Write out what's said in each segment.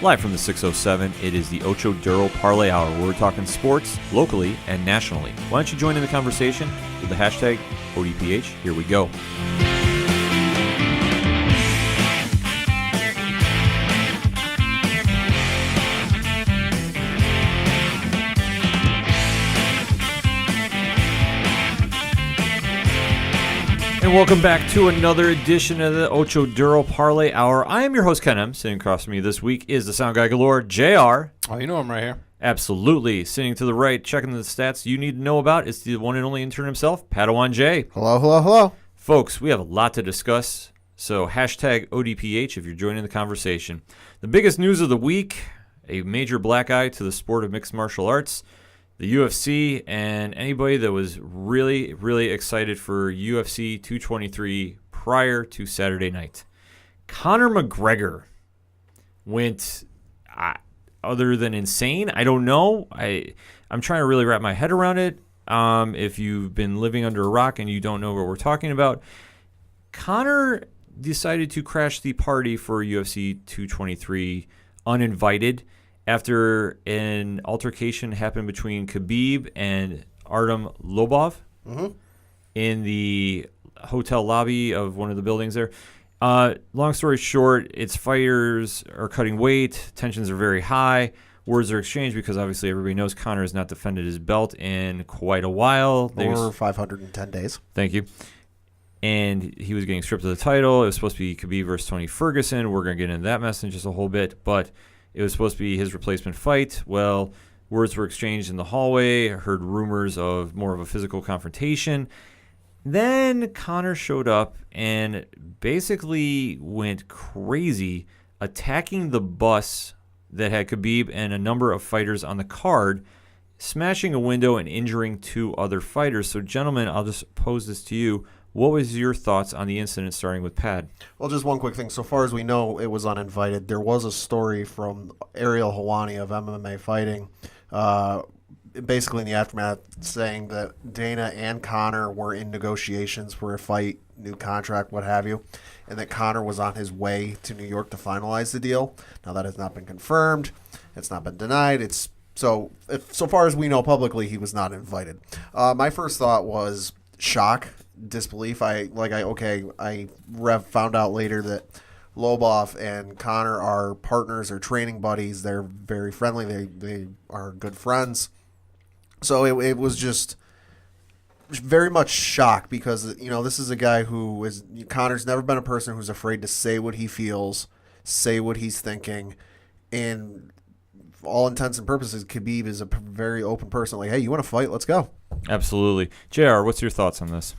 Live from the 607, it is the Ocho Duro Parlay Hour, where we're talking sports locally and nationally. Why don't you join in the conversation with the hashtag ODPH? Here we go. And welcome back to another edition of the Ocho Duro Parlay Hour. I am your host, Ken M. Sitting across from me this week is the sound guy galore, JR. Oh, you know I'm right here. Absolutely. Sitting to the right, checking the stats you need to know about, is the one and only intern himself, Padawan J. Hello, hello, hello. Folks, we have a lot to discuss, so hashtag ODPH if you're joining the conversation. The biggest news of the week, a major black eye to the sport of mixed martial arts, the UFC, and anybody that was really, really excited for UFC 223 prior to Saturday night. Conor McGregor went, other than insane, I don't know. I'm trying to really wrap my head around it. If you've been living under a rock and you don't know what we're talking about, Conor decided to crash the party for UFC 223 uninvited, after an altercation happened between Khabib and Artem Lobov in the hotel lobby of one of the buildings there. Long story short, its fighters are cutting weight. Tensions are very high. Words are exchanged because obviously everybody knows Conor has not defended his belt in quite a while. Or 510 days. Thank you. And he was getting stripped of the title. It was supposed to be Khabib versus Tony Ferguson. We're going to get into that mess in just a whole bit, but it was supposed to be his replacement fight. Well, words were exchanged in the hallway. I heard rumors of more of a physical confrontation. Then Conor showed up and basically went crazy, attacking the bus that had Khabib and a number of fighters on the card, smashing a window and injuring two other fighters. So, gentlemen, I'll just pose this to you. What was your thoughts on the incident, starting with Pad? Well, just one quick thing. So far as we know, it was uninvited. There was a story from Ariel Helwani of MMA Fighting, basically in the aftermath, saying that Dana and Conor were in negotiations for a fight, new contract, what have you, and that Conor was on his way to New York to finalize the deal. Now, that has not been confirmed. It's not been denied. So far as we know publicly, he was not invited. My first thought was shock. Disbelief. I found out later that Lobov and Conor are partners or training buddies. They're very friendly. They are good friends. So it was just very much shock because, you know, this is a guy Conor's never been a person who's afraid to say what he feels, say what he's thinking, and for all intents and purposes, Khabib is a very open person. Like, hey, you want to fight? Let's go. Absolutely. JR, what's your thoughts on this?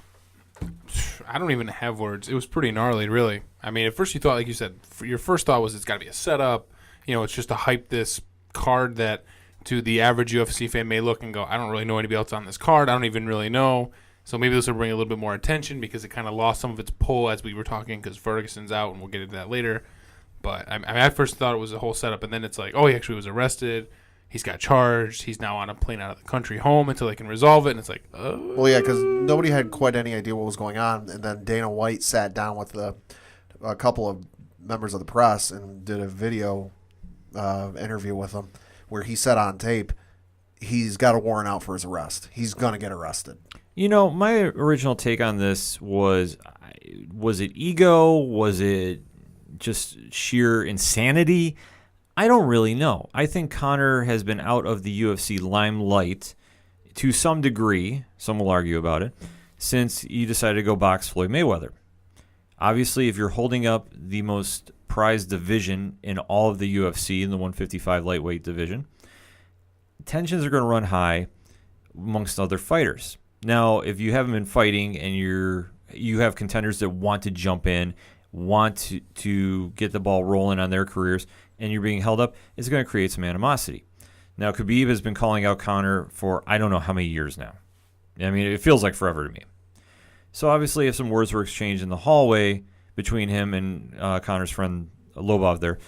I don't even have words. It was pretty gnarly, really. I mean, at first you thought, like you said, your first thought was it's got to be a setup. You know, it's just to hype this card that to the average UFC fan may look and go, I don't really know anybody else on this card. I don't even really know. So maybe this will bring a little bit more attention because it kind of lost some of its pull as we were talking because Ferguson's out, and we'll get into that later. But I mean, I first thought it was a whole setup, and then it's like, oh, he actually was arrested. He's got charged. He's now on a plane out of the country home until they can resolve it. And it's like, oh. Well, yeah, because nobody had quite any idea what was going on. And then Dana White sat down with a couple of members of the press and did a video interview with them where he said on tape he's got a warrant out for his arrest. He's going to get arrested. You know, my original take on this was it ego? Was it just sheer insanity? I don't really know. I think Conor has been out of the UFC limelight to some degree, some will argue about it, since you decided to go box Floyd Mayweather. Obviously, if you're holding up the most prized division in all of the UFC, in the 155 lightweight division, tensions are going to run high amongst other fighters. Now, if you haven't been fighting and you have contenders that want to jump in, want to get the ball rolling on their careers, and you're being held up, it's going to create some animosity. Now, Khabib has been calling out Conor for I don't know how many years now. I mean, it feels like forever to me. So obviously, if some words were exchanged in the hallway between him and Conor's friend Lobov there,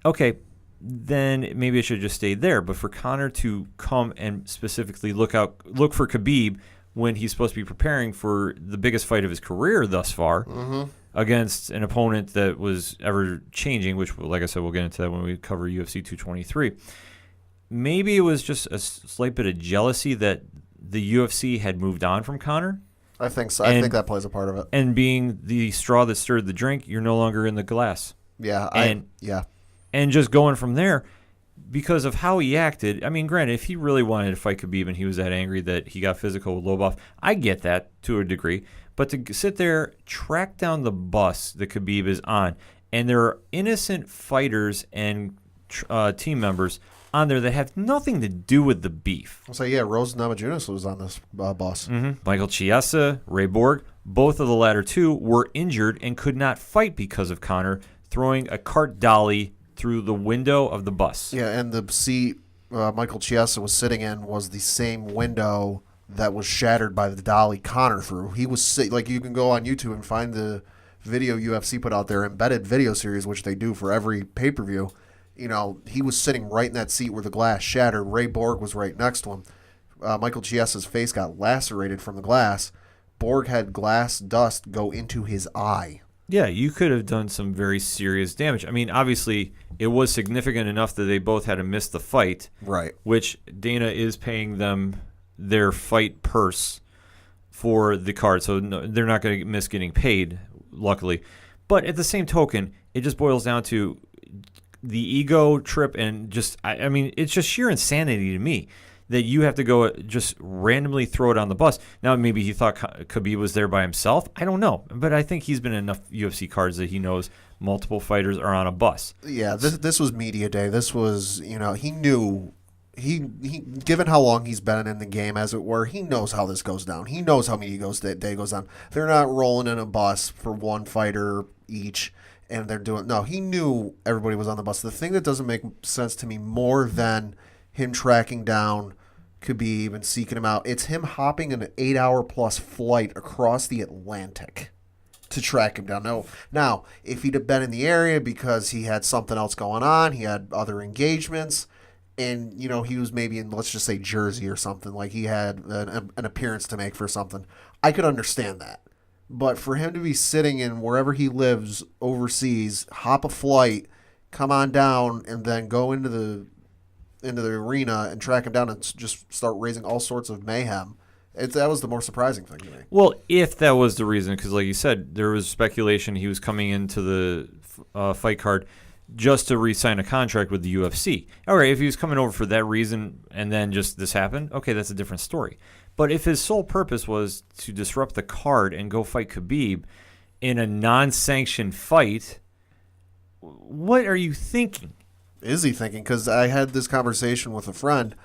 okay, then maybe it should have just stayed there. But for Conor to come and specifically look for Khabib when he's supposed to be preparing for the biggest fight of his career thus far, against an opponent that was ever changing, which, like I said, we'll get into that when we cover UFC 223. Maybe it was just a slight bit of jealousy that the UFC had moved on from Conor. I think so. I think that plays a part of it. And being the straw that stirred the drink, you're no longer in the glass. Yeah. And just going from there, because of how he acted. I mean, granted, if he really wanted to fight Khabib and he was that angry that he got physical with Lobov, I get that to a degree. But to sit there, track down the bus that Khabib is on, and there are innocent fighters and team members on there that have nothing to do with the beef. I'll say, yeah, Rose Namajunas was on this bus. Mm-hmm. Michael Chiesa, Ray Borg, both of the latter two were injured and could not fight because of Conor throwing a cart dolly through the window of the bus. Yeah, and the seat Michael Chiesa was sitting in was the same window that was shattered by the dolly Conor threw. He was like, you can go on YouTube and find the video UFC put out there, embedded video series, which they do for every pay-per-view. You know, he was sitting right in that seat where the glass shattered. Ray Borg was right next to him. Michael Chiesa's face got lacerated from the glass. Borg had glass dust go into his eye. Yeah, you could have done some very serious damage. I mean, obviously, it was significant enough that they both had to miss the fight. Right. Which Dana is paying them their fight purse for the card. So no, they're not going to miss getting paid, luckily. But at the same token, it just boils down to the ego trip and just, I mean, it's just sheer insanity to me that you have to go just randomly throw it on the bus. Now, maybe he thought Khabib was there by himself. I don't know. But I think he's been in enough UFC cards that he knows multiple fighters are on a bus. Yeah, this was media day. This was, you know, he knew, he given how long he's been in the game, as it were, he knows how this goes down. He knows how media day goes down. They're not rolling in a bus for one fighter each. And they're doing, no, he knew everybody was on the bus. The thing that doesn't make sense to me more than him tracking down Khabib and seeking him out, it's him hopping an 8-hour-plus flight across the Atlantic to track him down. Now, if he'd have been in the area because he had something else going on, he had other engagements, and, you know, he was maybe in, let's just say, Jersey or something, like he had an appearance to make for something, I could understand that. But for him to be sitting in wherever he lives overseas, hop a flight, come on down, and then go into the arena and track him down and just start raising all sorts of mayhem, that was the more surprising thing to me. Well, if that was the reason, because like you said, there was speculation he was coming into the fight card just to re-sign a contract with the UFC. All right, if he was coming over for that reason and then just this happened, okay, that's a different story. But if his sole purpose was to disrupt the card and go fight Khabib in a non-sanctioned fight, what are you thinking? Is he thinking? Because I had this conversation with a friend.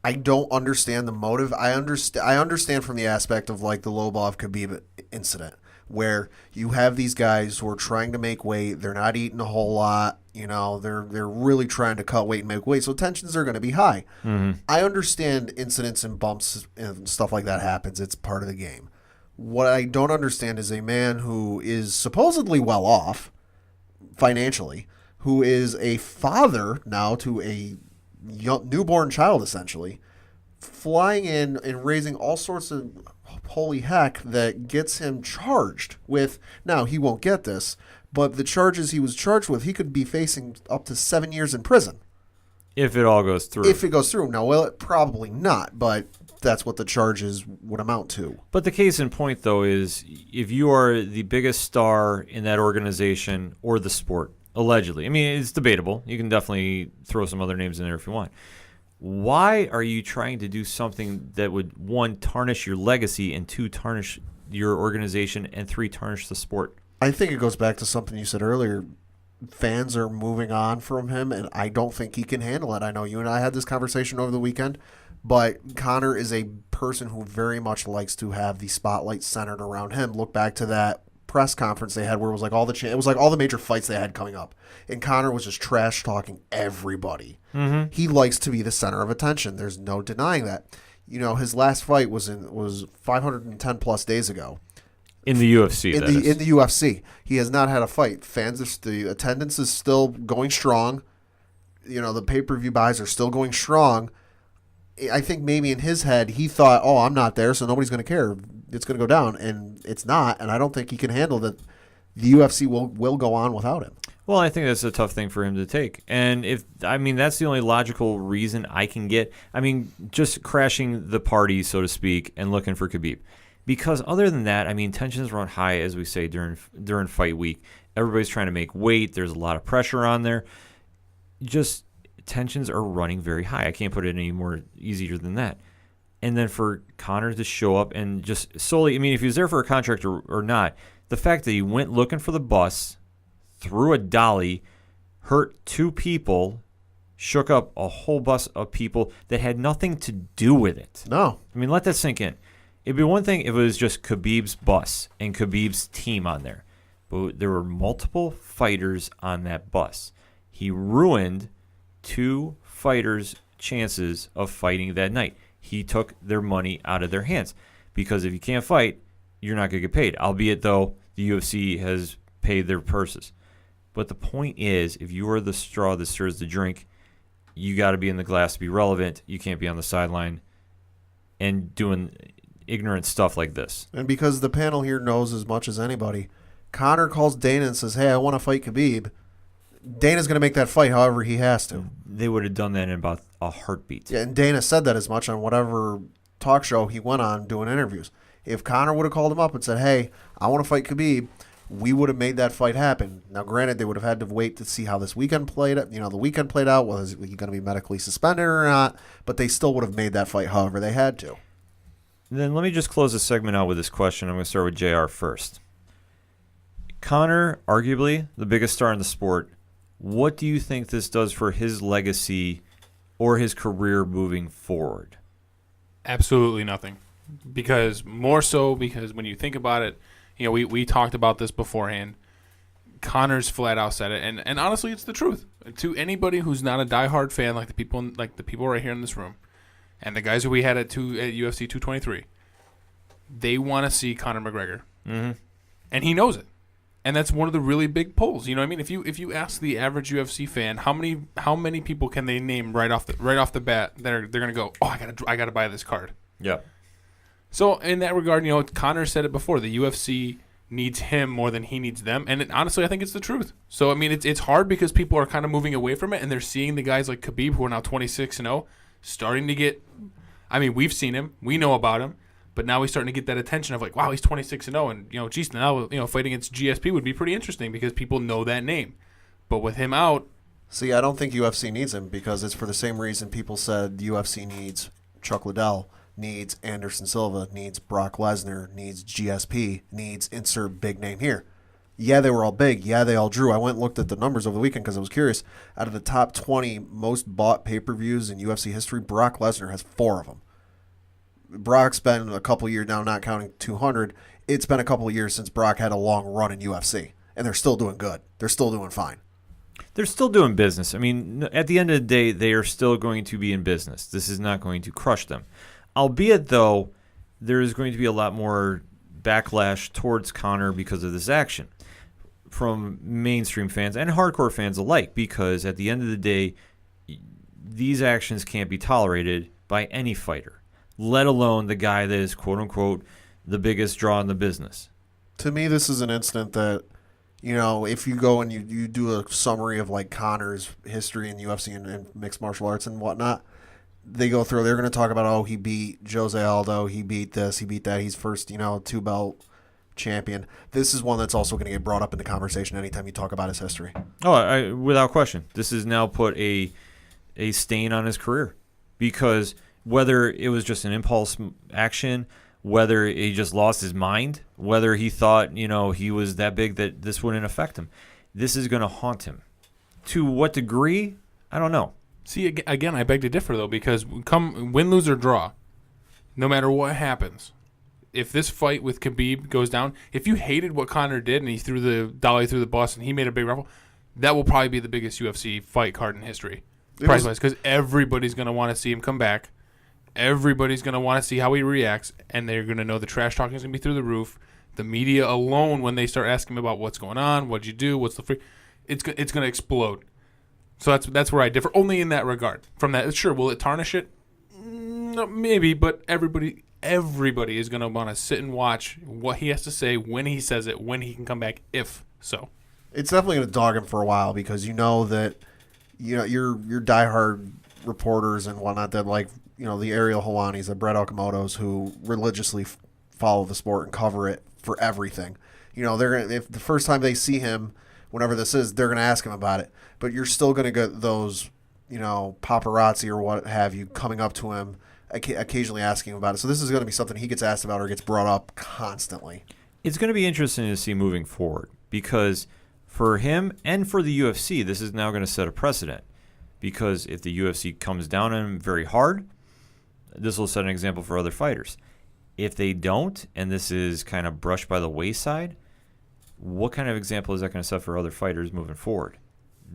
I don't understand the motive. I understand from the aspect of like the Lobov Khabib incident, where you have these guys who are trying to make weight. They're not eating a whole lot. You know, they're really trying to cut weight and make weight, so tensions are going to be high. Mm-hmm. I understand incidents and bumps and stuff like that happens. It's part of the game. What I don't understand is a man who is supposedly well off financially, who is a father now to a newborn child, essentially, flying in and raising all sorts of holy heck that gets him charged with, now he won't get this, but the charges he was charged with, he could be facing up to 7 years in prison. If it all goes through. If it goes through. Now, well, probably not, but that's what the charges would amount to. But the case in point, though, is if you are the biggest star in that organization or the sport, allegedly. I mean, it's debatable. You can definitely throw some other names in there if you want. Why are you trying to do something that would, one, tarnish your legacy, and two, tarnish your organization, and three, tarnish the sport? I think it goes back to something you said earlier. Fans are moving on from him, and I don't think he can handle it. I know you and I had this conversation over the weekend, but Conor is a person who very much likes to have the spotlight centered around him. Look back to that press conference they had where it was like all the major fights they had coming up, and Conor was just trash talking everybody. Mm-hmm. He likes to be the center of attention. There's no denying that. You know, his last fight was 510 plus days ago. In the UFC, in the UFC, he has not had a fight. The attendance is still going strong. You know, the pay-per-view buys are still going strong. I think maybe in his head he thought, "Oh, I'm not there, so nobody's going to care. It's going to go down," and it's not. And I don't think he can handle the UFC will go on without him. Well, I think that's a tough thing for him to take. And that's the only logical reason I can get. Just crashing the party, so to speak, and looking for Khabib. Because other than that, tensions run high, as we say, during fight week. Everybody's trying to make weight. There's a lot of pressure on there. Just tensions are running very high. I can't put it any more easier than that. And then for Conor to show up and just solely, if he was there for a contract or not, the fact that he went looking for the bus, threw a dolly, hurt 2 people, shook up a whole bus of people that had nothing to do with it. No. Let that sink in. It'd be one thing if it was just Khabib's bus and Khabib's team on there. But there were multiple fighters on that bus. He ruined 2 fighters' chances of fighting that night. He took their money out of their hands. Because if you can't fight, you're not going to get paid. Albeit, though, the UFC has paid their purses. But the point is, if you are the straw that stirs the drink, you got to be in the glass to be relevant. You can't be on the sideline and doing ignorant stuff like this. And because the panel here knows as much as anybody, Conor calls Dana and says, hey, I want to fight Khabib. Dana's going to make that fight however he has to. They would have done that in about a heartbeat. Yeah, and Dana said that as much on whatever talk show he went on doing interviews. If Conor would have called him up and said, hey, I want to fight Khabib, we would have made that fight happen. Now, granted, they would have had to wait to see how this weekend played out. The weekend played out. Was he going to be medically suspended or not? But they still would have made that fight however they had to. Then let me just close this segment out with this question. I'm going to start with JR first. Conor, arguably the biggest star in the sport, what do you think this does for his legacy or his career moving forward? Absolutely nothing. Because when you think about it, we talked about this beforehand. Conor's flat out said it, and honestly, it's the truth. To anybody who's not a diehard fan, like the people right here in this room, and the guys who we had at UFC 223, they want to see Conor McGregor, and he knows it, and that's one of the really big pulls. If you ask the average UFC fan, how many people can they name right off the bat that they're gonna go, oh, I gotta buy this card. Yeah. So in that regard, Conor said it before. The UFC needs him more than he needs them, and honestly, I think it's the truth. So it's hard because people are kind of moving away from it, and they're seeing the guys like Khabib, who are now 26-0, starting to get. We've seen him, we know about him, but now he's starting to get that attention of like, wow, he's 26-0, and geez, now fighting against GSP would be pretty interesting because people know that name. But with him out, see, I don't think UFC needs him because it's for the same reason people said the UFC needs Chuck Liddell, needs Anderson Silva, needs Brock Lesnar, needs GSP, needs insert big name here. Yeah, they were all big. Yeah, they all drew. I went and looked at the numbers over the weekend because I was curious. Out of the top 20 most bought pay-per-views in UFC history, Brock Lesnar has 4 of them. Brock's been a couple years now, not counting 200. It's been a couple of years since Brock had a long run in UFC, and they're still doing good. They're still doing fine. They're still doing business. At the end of the day, they are still going to be in business. This is not going to crush them. Albeit, though, there is going to be a lot more backlash towards Conor because of this action from mainstream fans and hardcore fans alike, because at the end of the day, these actions can't be tolerated by any fighter, let alone the guy that is, quote-unquote, the biggest draw in the business. To me, this is an incident that, if you go and you do a summary of like Conor's history in UFC and mixed martial arts and whatnot, they go through, they're going to talk about, oh, he beat Jose Aldo, he beat this, he beat that, he's first, 2-belt champion. This is one that's also going to get brought up in the conversation anytime you talk about his history. Oh, without question. This has now put a stain on his career, because whether it was just an impulse action, whether he just lost his mind, whether he thought, he was that big that this wouldn't affect him, this is going to haunt him. To what degree? I don't know. See, again, I beg to differ, though, because come win, lose, or draw, no matter what happens, if this fight with Khabib goes down, if you hated what Conor did and he threw the dolly through the bus and he made a big ruffle, that will probably be the biggest UFC fight card in history, price-wise, because everybody's going to want to see him come back. Everybody's going to want to see how he reacts, and they're going to know the trash talking is going to be through the roof. The media alone, when they start asking him about what's going on, what'd you do, what's the free, it's going to explode. So that's where I differ, only in that regard. From that, sure, will it tarnish it? No, maybe, but everybody everybody is going to want to sit and watch what he has to say, when he says it, when he can come back, if so. It's definitely going to dog him for a while because you know that your diehard reporters and whatnot that like the Ariel Helwanis, the Brett Okamotos who religiously follow the sport and cover it for everything. They're gonna, if the first time they see him, whenever this is, they're going to ask him about it. But you're still going to get those paparazzi or what have you coming up to him, occasionally asking him about it. So this is going to be something he gets asked about or gets brought up constantly. It's going to be interesting to see moving forward because for him and for the UFC, this is now going to set a precedent. Because if the UFC comes down on him very hard, this will set an example for other fighters. If they don't, and this is kind of brushed by the wayside, what kind of example is that going to set for other fighters moving forward?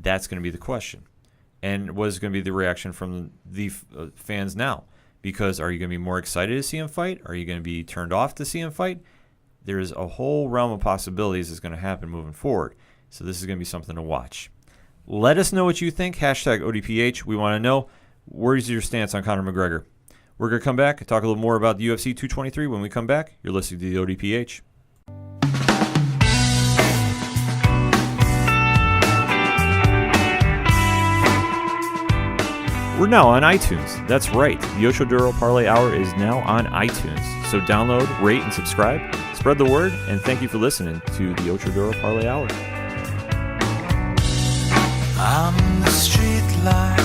That's going to be the question. And what is going to be the reaction from the fans now? Because are you going to be more excited to see him fight? Are you going to be turned off to see him fight? There's a whole realm of possibilities that's going to happen moving forward. So this is going to be something to watch. Let us know what you think. Hashtag ODPH. We want to know, where's your stance on Conor McGregor? We're going to come back and talk a little more about the UFC 223 when we come back. You're listening to the ODPH. We're now on iTunes. That's right. The Ocho Duro Parlay Hour is now on iTunes. So download, rate, and subscribe. Spread the word, and thank you for listening to the Ocho Duro Parlay Hour. I'm the street light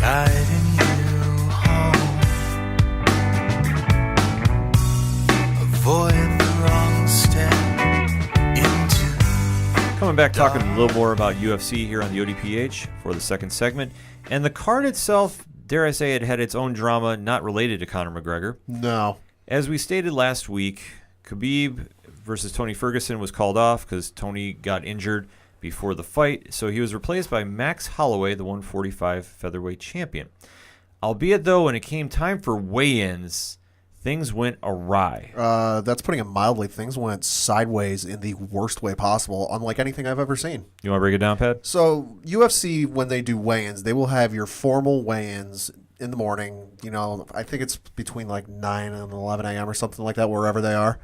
guiding you home. Avoid the wrong step into. Coming back talking a little more about UFC here on the ODPH for the second segment. And the card itself, dare I say, it had its own drama not related to Conor McGregor. No. As we stated last week, Khabib versus Tony Ferguson was called off because Tony got injured before the fight, so he was replaced by Max Holloway, the 145 featherweight champion. Albeit, though, when it came time for weigh-ins, things went awry. That's putting it mildly. Things went sideways in the worst way possible, unlike anything I've ever seen. You want to break it down, Pat? So UFC, when they do weigh-ins, they will have your formal weigh-ins in the morning. I think it's between like 9 and 11 a.m. or something like that, wherever they are.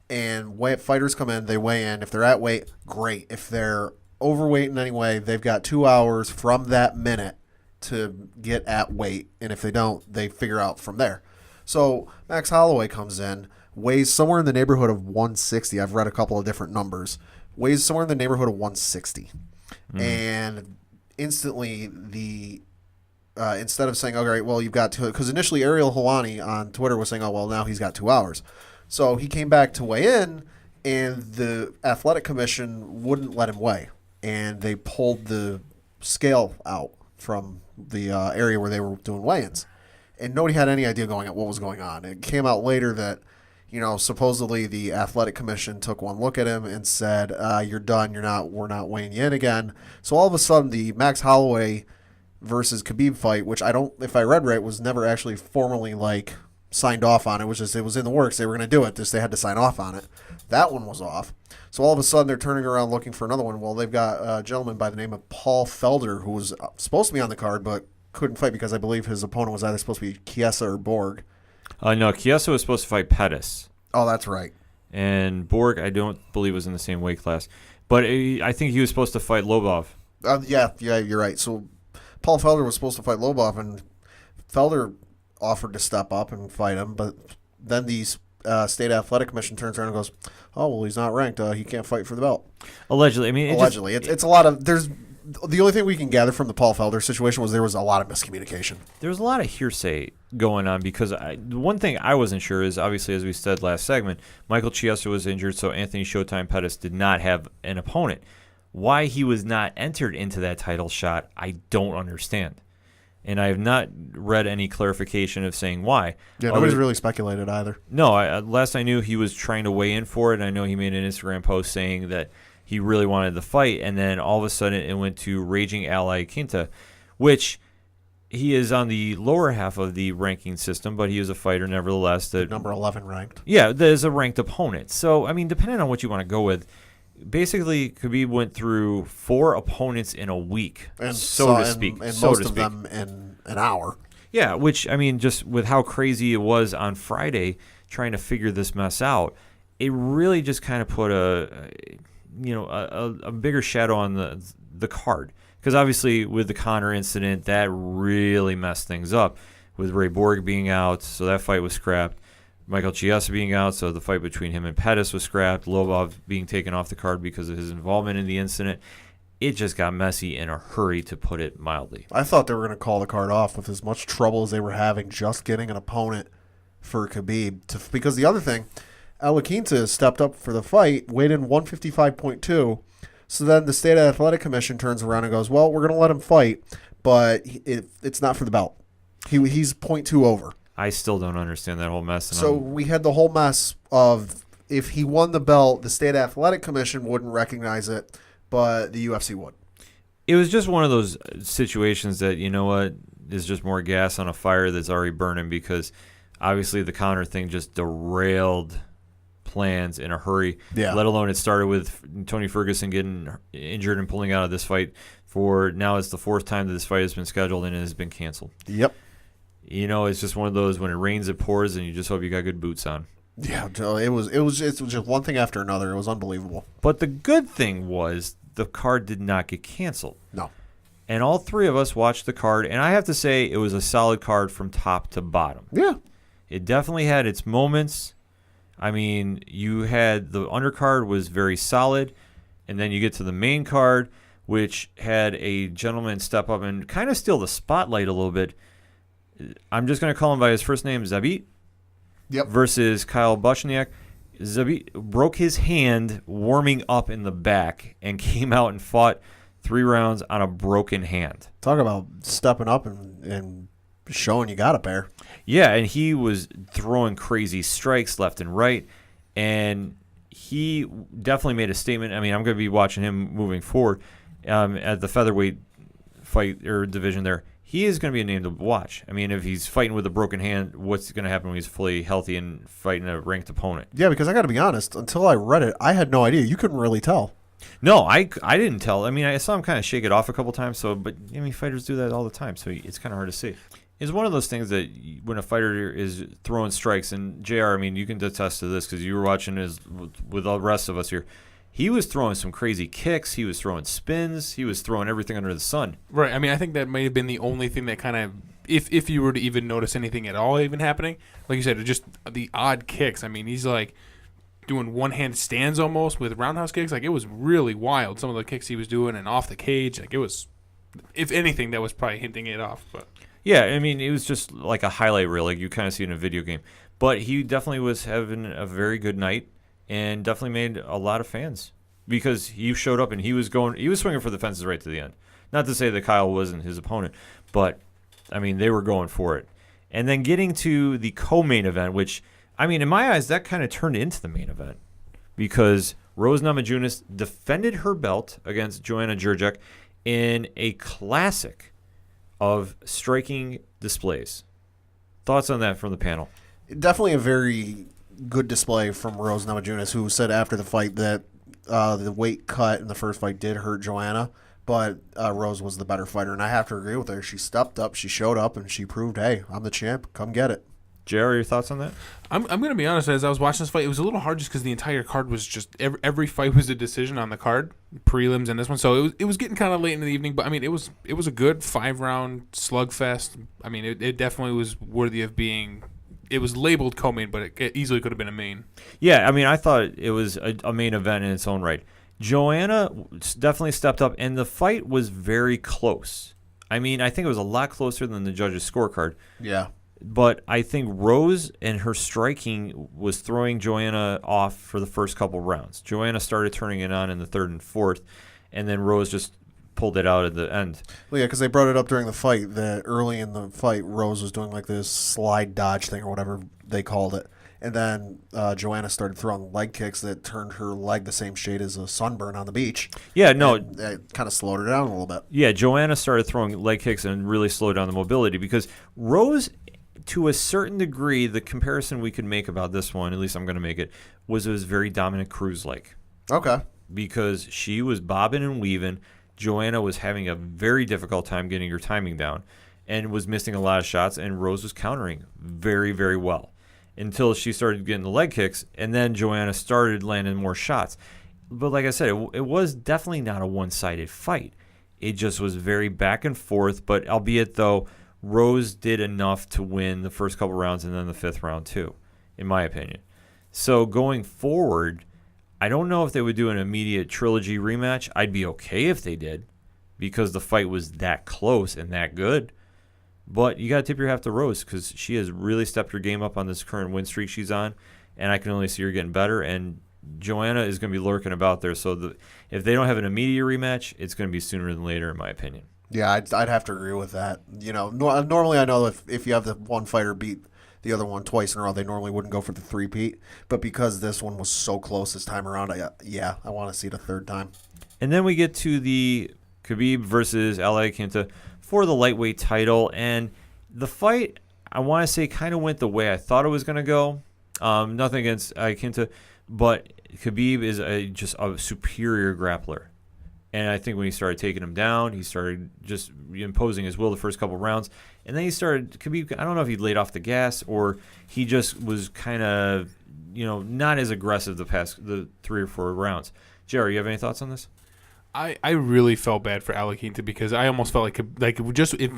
And fighters come in, they weigh in. If they're at weight, great. If they're overweight in any way, they've got 2 hours from that minute to get at weight, and if they don't, they figure out from there. So Max Holloway comes in, weighs somewhere in the neighborhood of 160. I've read a couple of different numbers. Weighs somewhere in the neighborhood of 160. And instantly instead of saying, okay, well, you've got two, because initially Ariel Helwani on Twitter was saying, oh, well, now he's got 2 hours. So he came back to weigh in, and the athletic commission wouldn't let him weigh. And they pulled the scale out from the area where they were doing weigh-ins. And nobody had any idea what was going on. It came out later that, supposedly the athletic commission took one look at him and said, you're done, we're not weighing you in again. So all of a sudden the Max Holloway versus Khabib fight, which if I read right, was never actually formally signed off on. It was in the works. They were going to do it. They had to sign off on it. That one was off. So all of a sudden they're turning around looking for another one. Well, they've got a gentleman by the name of Paul Felder who was supposed to be on the card but couldn't fight because I believe his opponent was either supposed to be Chiesa or Borg. No, Chiesa was supposed to fight Pettis. Oh, that's right. And Borg, I don't believe, was in the same weight class. But I think he was supposed to fight Lobov. Yeah, you're right. So Paul Felder was supposed to fight Lobov, and Felder offered to step up and fight him, but then the state athletic commission turns around and goes, oh, well, he's not ranked. He can't fight for the belt. Allegedly. Allegedly. It's a lot of... The only thing we can gather from the Paul Felder situation was there was a lot of miscommunication. There was a lot of hearsay going on because one thing I wasn't sure is, obviously, as we said last segment, Michael Chiesa was injured, so Anthony Showtime Pettis did not have an opponent. Why he was not entered into that title shot, I don't understand. And I have not read any clarification of saying why. Yeah, nobody's really speculated either. No, last I knew he was trying to weigh in for it, and I know he made an Instagram post saying that he really wanted the fight, and then all of a sudden it went to Raging Ally Quinta, which he is on the lower half of the ranking system, but he is a fighter nevertheless. Number 11 ranked. Yeah, that is a ranked opponent. So, depending on what you want to go with, basically Khabib went through 4 opponents in a week, and so to speak. And most of them in an hour. Yeah, which, I mean, just with how crazy it was on Friday trying to figure this mess out, it really just kind of put a bigger shadow on the card. Because obviously with the Conor incident, that really messed things up with Ray Borg being out, so that fight was scrapped. Michael Chiesa being out, so the fight between him and Pettis was scrapped. Lobov being taken off the card because of his involvement in the incident. It just got messy in a hurry, to put it mildly. I thought they were going to call the card off with as much trouble as they were having just getting an opponent for Khabib. Because the other thing, Alaquinta stepped up for the fight, weighed in 155.2. So then the State Athletic Commission turns around and goes, well, we're going to let him fight, but it's not for the belt. He's 0.2 over. I still don't understand that whole mess. So we had the whole mess of if he won the belt, the State Athletic Commission wouldn't recognize it, but the UFC would. It was just one of those situations that, you know what, is just more gas on a fire that's already burning, because obviously the Conor thing just derailed plans in a hurry, let alone it started with Tony Ferguson getting injured and pulling out of this fight. For now, it's the fourth time that this fight has been scheduled and it has been canceled. Yep. You know, it's just one of those, when it rains, it pours, and you just hope you got good boots on. Yeah, it was just one thing after another. It was unbelievable. But the good thing was the card did not get canceled. No. And all three of us watched the card, and I have to say it was a solid card from top to bottom. Yeah. It definitely had its moments. I mean, you had the undercard was very solid, and then you get to the main card, which had a gentleman step up and kind of steal the spotlight a little bit. I'm just going to call him by his first name, Zabit. Yep. Versus Kyle Bochniak. Zabit broke his hand warming up in the back and came out and fought 3 rounds on a broken hand. Talk about stepping up and showing you got a pair. Yeah, and he was throwing crazy strikes left and right, and he definitely made a statement. I mean, I'm going to be watching him moving forward at the featherweight fight or division there. He is going to be a name to watch. I mean, if he's fighting with a broken hand, what's going to happen when he's fully healthy and fighting a ranked opponent? Yeah, because I got to be honest, until I read it, I had no idea. You couldn't really tell. No, I didn't tell. I mean, I saw him kind of shake it off a couple times. But I mean, fighters do that all the time, so it's kind of hard to see. It's one of those things that when a fighter is throwing strikes, and JR, I mean, you can attest to this because you were watching with the rest of us here. He was throwing some crazy kicks. He was throwing spins. He was throwing everything under the sun. Right. I mean, I think that may have been the only thing that kind of, if you were to even notice anything at all even happening, like you said, just the odd kicks. I mean, he's like doing one-hand stands almost with roundhouse kicks. Like, it was really wild, some of the kicks he was doing, and off the cage. Like, it was, if anything, that was probably hinting it off. But yeah, I mean, it was just like a highlight reel, like you kind of see in a video game. But he definitely was having a very good night and definitely made a lot of fans because he showed up and he was swinging for the fences right to the end. Not to say that Kyle wasn't his opponent, but, I mean, they were going for it. And then getting to the co-main event, which, I mean, in my eyes, that kind of turned into the main event because Rose Namajunas defended her belt against Joanna Jędrzejczyk in a classic of striking displays. Thoughts on that from the panel? Definitely a very good display from Rose Namajunas, who said after the fight that the weight cut in the first fight did hurt Joanna, but Rose was the better fighter, and I have to agree with her. She stepped up, she showed up, and she proved, hey, I'm the champ. Come get it. JR, your thoughts on that? I'm going to be honest. As I was watching this fight, it was a little hard just because the entire card was just every fight was a decision on the card, prelims and this one. So it was getting kind of late in the evening. But I mean, it was a good 5-round slugfest. I mean, it definitely was worthy of being. It was labeled co-main, but it easily could have been a main. Yeah, I mean, I thought it was a main event in its own right. Joanna definitely stepped up, and the fight was very close. I mean, I think it was a lot closer than the judges' scorecard. Yeah. But I think Rose and her striking was throwing Joanna off for the first couple rounds. Joanna started turning it on in the third and fourth, and then Rose just pulled it out at the end. Well, yeah, because they brought it up during the fight that early in the fight, Rose was doing like this slide dodge thing or whatever they called it. And then Joanna started throwing leg kicks that turned her leg the same shade as a sunburn on the beach. Yeah, no. It kind of slowed her down a little bit. Yeah, Joanna started throwing leg kicks and really slowed down the mobility because Rose, to a certain degree, the comparison we could make about this one, at least I'm going to make it, was very Dominic Cruz-like. Okay. Because she was bobbing and weaving. Joanna was having a very difficult time getting her timing down. and was missing a lot of shots, and Rose was countering very, very well until she started getting the leg kicks, and then Joanna started landing more shots. But like I said, it was definitely not a one-sided fight. It just was very back and forth, but albeit, though, Rose did enough to win the first couple rounds and then the fifth round too, in my opinion. So going forward, I don't know if they would do an immediate trilogy rematch. I'd be okay if they did because the fight was that close and that good. But you got to tip your hat to Rose because she has really stepped her game up on this current win streak she's on, and I can only see her getting better. And Joanna is going to be lurking about there. So if they don't have an immediate rematch, it's going to be sooner than later, in my opinion. Yeah, I'd have to agree with that. Normally I know if you have the one fighter beat the other one twice in a row, they normally wouldn't go for the three-peat. But because this one was so close this time around, I want to see it a third time. And then we get to the Khabib versus Alaquinta for the lightweight title. And the fight, I want to say, kind of went the way I thought it was going to go. Nothing against Alaquinta, but Khabib is just a superior grappler. And I think when he started taking him down, he started just imposing his will the first couple rounds. And then Khabib, I don't know if he laid off the gas or he just was kind of, not as aggressive the 3 or 4 rounds. Jerry, you have any thoughts on this? I really felt bad for Alaquinta because I almost felt like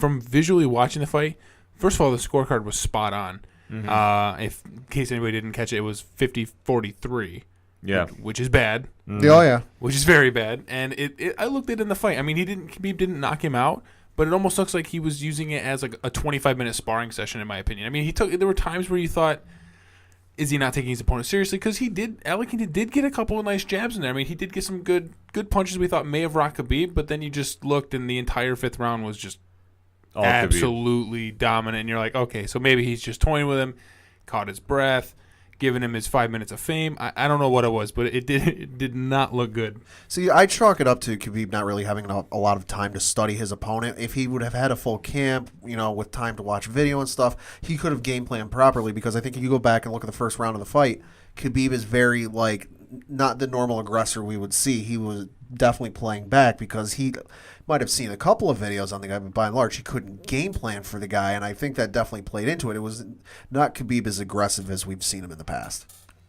from visually watching the fight, first of all, the scorecard was spot on. Mm-hmm. In case anybody didn't catch it, it was 50-43. Yeah, which is bad. Mm-hmm. Oh yeah, which is very bad. And I looked at it in the fight. I mean, Khabib didn't knock him out, but it almost looks like he was using it as like a 25-minute sparring session, in my opinion. I mean, there were times where you thought, is he not taking his opponent seriously? Because Alaquinta did get a couple of nice jabs in there. I mean, he did get some good punches we thought may have rocked Khabib, but then you just looked and the entire fifth round was just all absolutely dominant. And you're like, okay, so maybe he's just toying with him, caught his breath, giving him his 5 minutes of fame. I don't know what it was, but it did not look good. See, I chalk it up to Khabib not really having a lot of time to study his opponent. If he would have had a full camp, with time to watch video and stuff, he could have game planned properly, because I think if you go back and look at the first round of the fight, Khabib is very, not the normal aggressor we would see. He was definitely playing back because he might have seen a couple of videos on the guy, but by and large, he couldn't game plan for the guy, and I think that definitely played into it. It was not Khabib as aggressive as we've seen him in the past.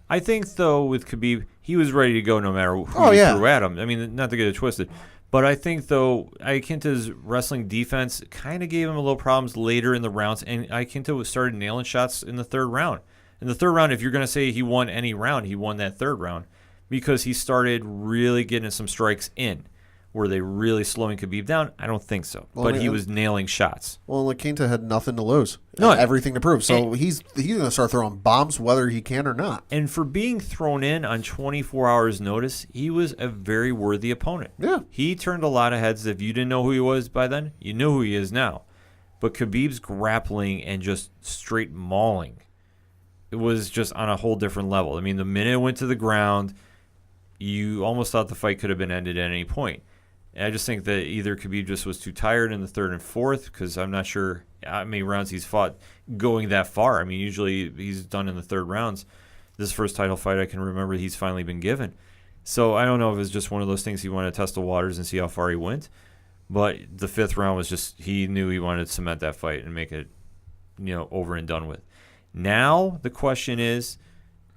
I think, though, with Khabib, he was ready to go no matter who he threw at him. I mean, not to get it twisted. But I think, though, Iaquinta's wrestling defense kind of gave him a little problems later in the rounds, and Iaquinta started nailing shots in the third round. In the third round, if you're going to say he won any round, he won that third round because he started really getting some strikes in. Were they really slowing Khabib down? I don't think so. Well, but he was nailing shots. Well, Iaquinta had nothing to lose. No, everything to prove. So he's going to start throwing bombs whether he can or not. And for being thrown in on 24 hours notice, he was a very worthy opponent. Yeah. He turned a lot of heads. If you didn't know who he was by then, you knew who he is now. But Khabib's grappling and just straight mauling, it was just on a whole different level. I mean, the minute it went to the ground, you almost thought the fight could have been ended at any point. And I just think that either Khabib just was too tired in the third and fourth, because I'm not sure how many rounds he's fought going that far. I mean, usually he's done in the third rounds. This first title fight I can remember he's finally been given. So I don't know if it's just one of those things he wanted to test the waters and see how far he went. But the fifth round was just, he knew he wanted to cement that fight and make it, over and done with. Now the question is,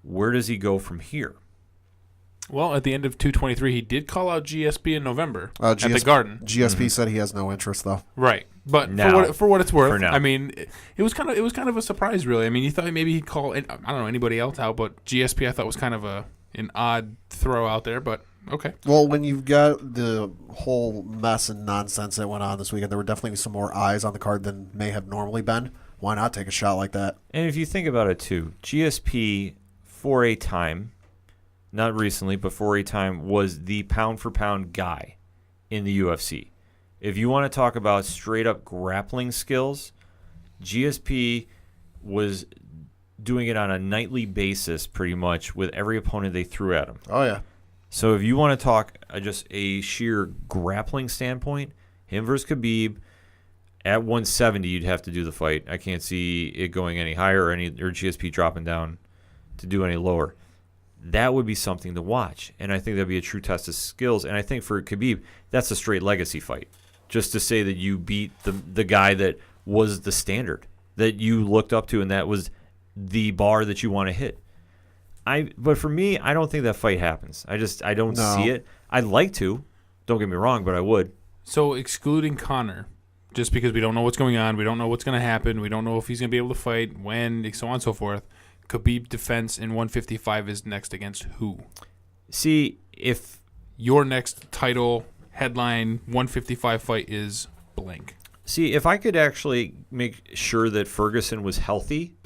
where does he go from here? Well, at the end of 223, he did call out GSP in November at the Garden. GSP said he has no interest, though. Right, but for what it's worth, I mean, it was kind of a surprise, really. I mean, you thought maybe he'd call, I don't know, anybody else out, but GSP I thought was kind of an odd throw out there, but okay. Well, when you've got the whole mess and nonsense that went on this weekend, there were definitely some more eyes on the card than may have normally been. Why not take a shot like that? And if you think about it, too, GSP, for a time, not recently, but for a time, was the pound-for-pound guy in the UFC. If you want to talk about straight-up grappling skills, GSP was doing it on a nightly basis pretty much with every opponent they threw at him. Oh, yeah. So if you want to talk just a sheer grappling standpoint, him versus Khabib, at 170 you'd have to do the fight. I can't see it going any higher or GSP dropping down to do any lower. That would be something to watch, and I think that'd be a true test of skills. And I think for Khabib, that's a straight legacy fight. Just to say that you beat the guy that was the standard that you looked up to, and that was the bar that you want to hit. But for me, I don't think that fight happens. I don't see it. I'd like to. Don't get me wrong, but I would. So excluding Conor, just because we don't know what's going on, we don't know what's going to happen, we don't know if he's going to be able to fight, when, so on and so forth. Khabib defense in 155 is next against who? See, if your next title headline 155 fight is blank. See, if I could actually make sure that Ferguson was healthy,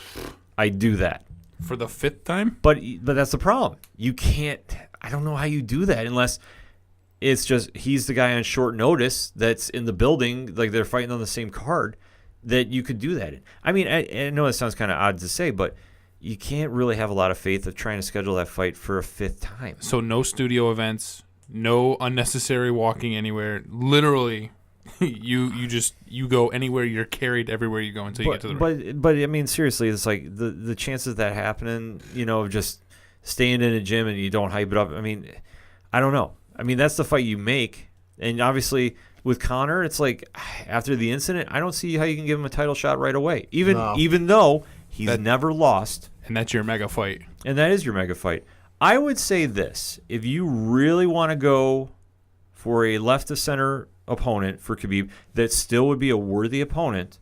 I'd do that. For the 5th time? But that's the problem. You can't. I don't know how you do that unless it's just he's the guy on short notice that's in the building, like they're fighting on the same card, that you could do that in. I mean, I know it sounds kind of odd to say, but you can't really have a lot of faith of trying to schedule that fight for a 5th time. So no studio events, no unnecessary walking anywhere. Literally, you go anywhere. You're carried everywhere you go until you get to the ring. But I mean, seriously, it's like the chances of that happening, of just staying in a gym and you don't hype it up. I mean, I don't know. I mean, that's the fight you make. And obviously with Conor, it's like after the incident, I don't see how you can give him a title shot right away. Even though he's never lost. And that's your mega fight. And that is your mega fight. I would say this. If you really want to go for a left-of-center opponent for Khabib that still would be a worthy opponent,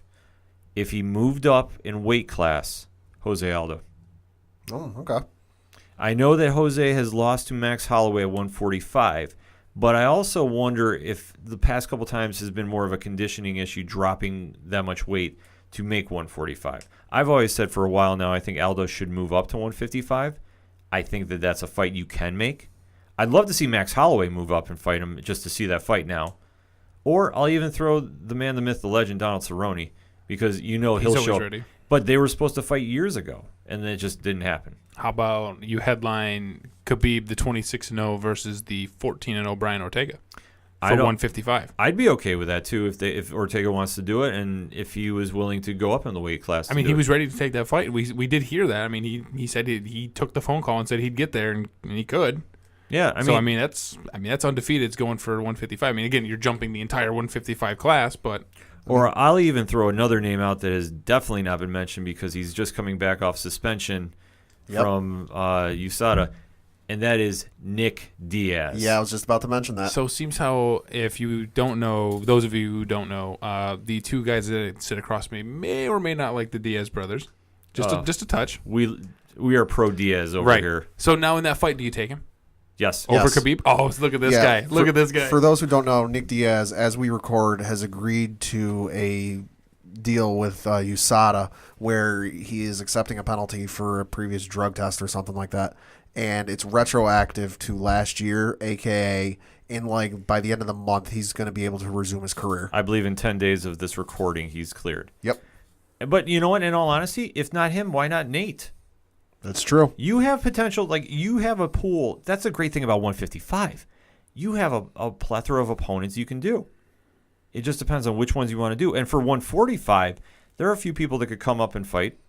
if he moved up in weight class, Jose Aldo. Oh, okay. I know that Jose has lost to Max Holloway at 145, but I also wonder if the past couple times has been more of a conditioning issue, dropping that much weight to make 145. I've always said for a while now I think Aldo should move up to 155. I think that that's a fight you can make. I'd love to see Max Holloway move up and fight him just to see that fight now. Or I'll even throw the man, the myth, the legend, Donald Cerrone, because he'll show up. Ready. But they were supposed to fight years ago, and it just didn't happen. How about you headline Khabib, the 26-0 versus the 14-0 Brian Ortega for 155? I'd be okay with that, too, if Ortega wants to do it and if he was willing to go up in the weight class. I mean, he was ready to take that fight. We did hear that. I mean, he said he took the phone call and said he'd get there, and he could. Yeah, I mean that's undefeated. It's going for 155. I mean, again, you're jumping the entire 155 class, but. Or I'll even throw another name out that has definitely not been mentioned because he's just coming back off suspension from USADA, and that is Nick Diaz. Yeah, I was just about to mention that. So it seems how, if you don't know, those of you who don't know, the two guys that sit across me may or may not like the Diaz brothers. Just a touch. We are pro Diaz over here. So now in that fight, do you take him? Yes. Over Khabib? Oh, look at this guy. Look at this guy. For those who don't know, Nick Diaz, as we record, has agreed to a deal with USADA where he is accepting a penalty for a previous drug test or something like that. And it's retroactive to last year, a.k.a. by the end of the month, he's going to be able to resume his career. I believe in 10 days of this recording, he's cleared. Yep. But you know what? In all honesty, if not him, why not Nate? That's true. You have potential. Like, you have a pool. That's a great thing about 155. You have a plethora of opponents you can do. It just depends on which ones you want to do. And for 145, there are a few people that could come up and fight.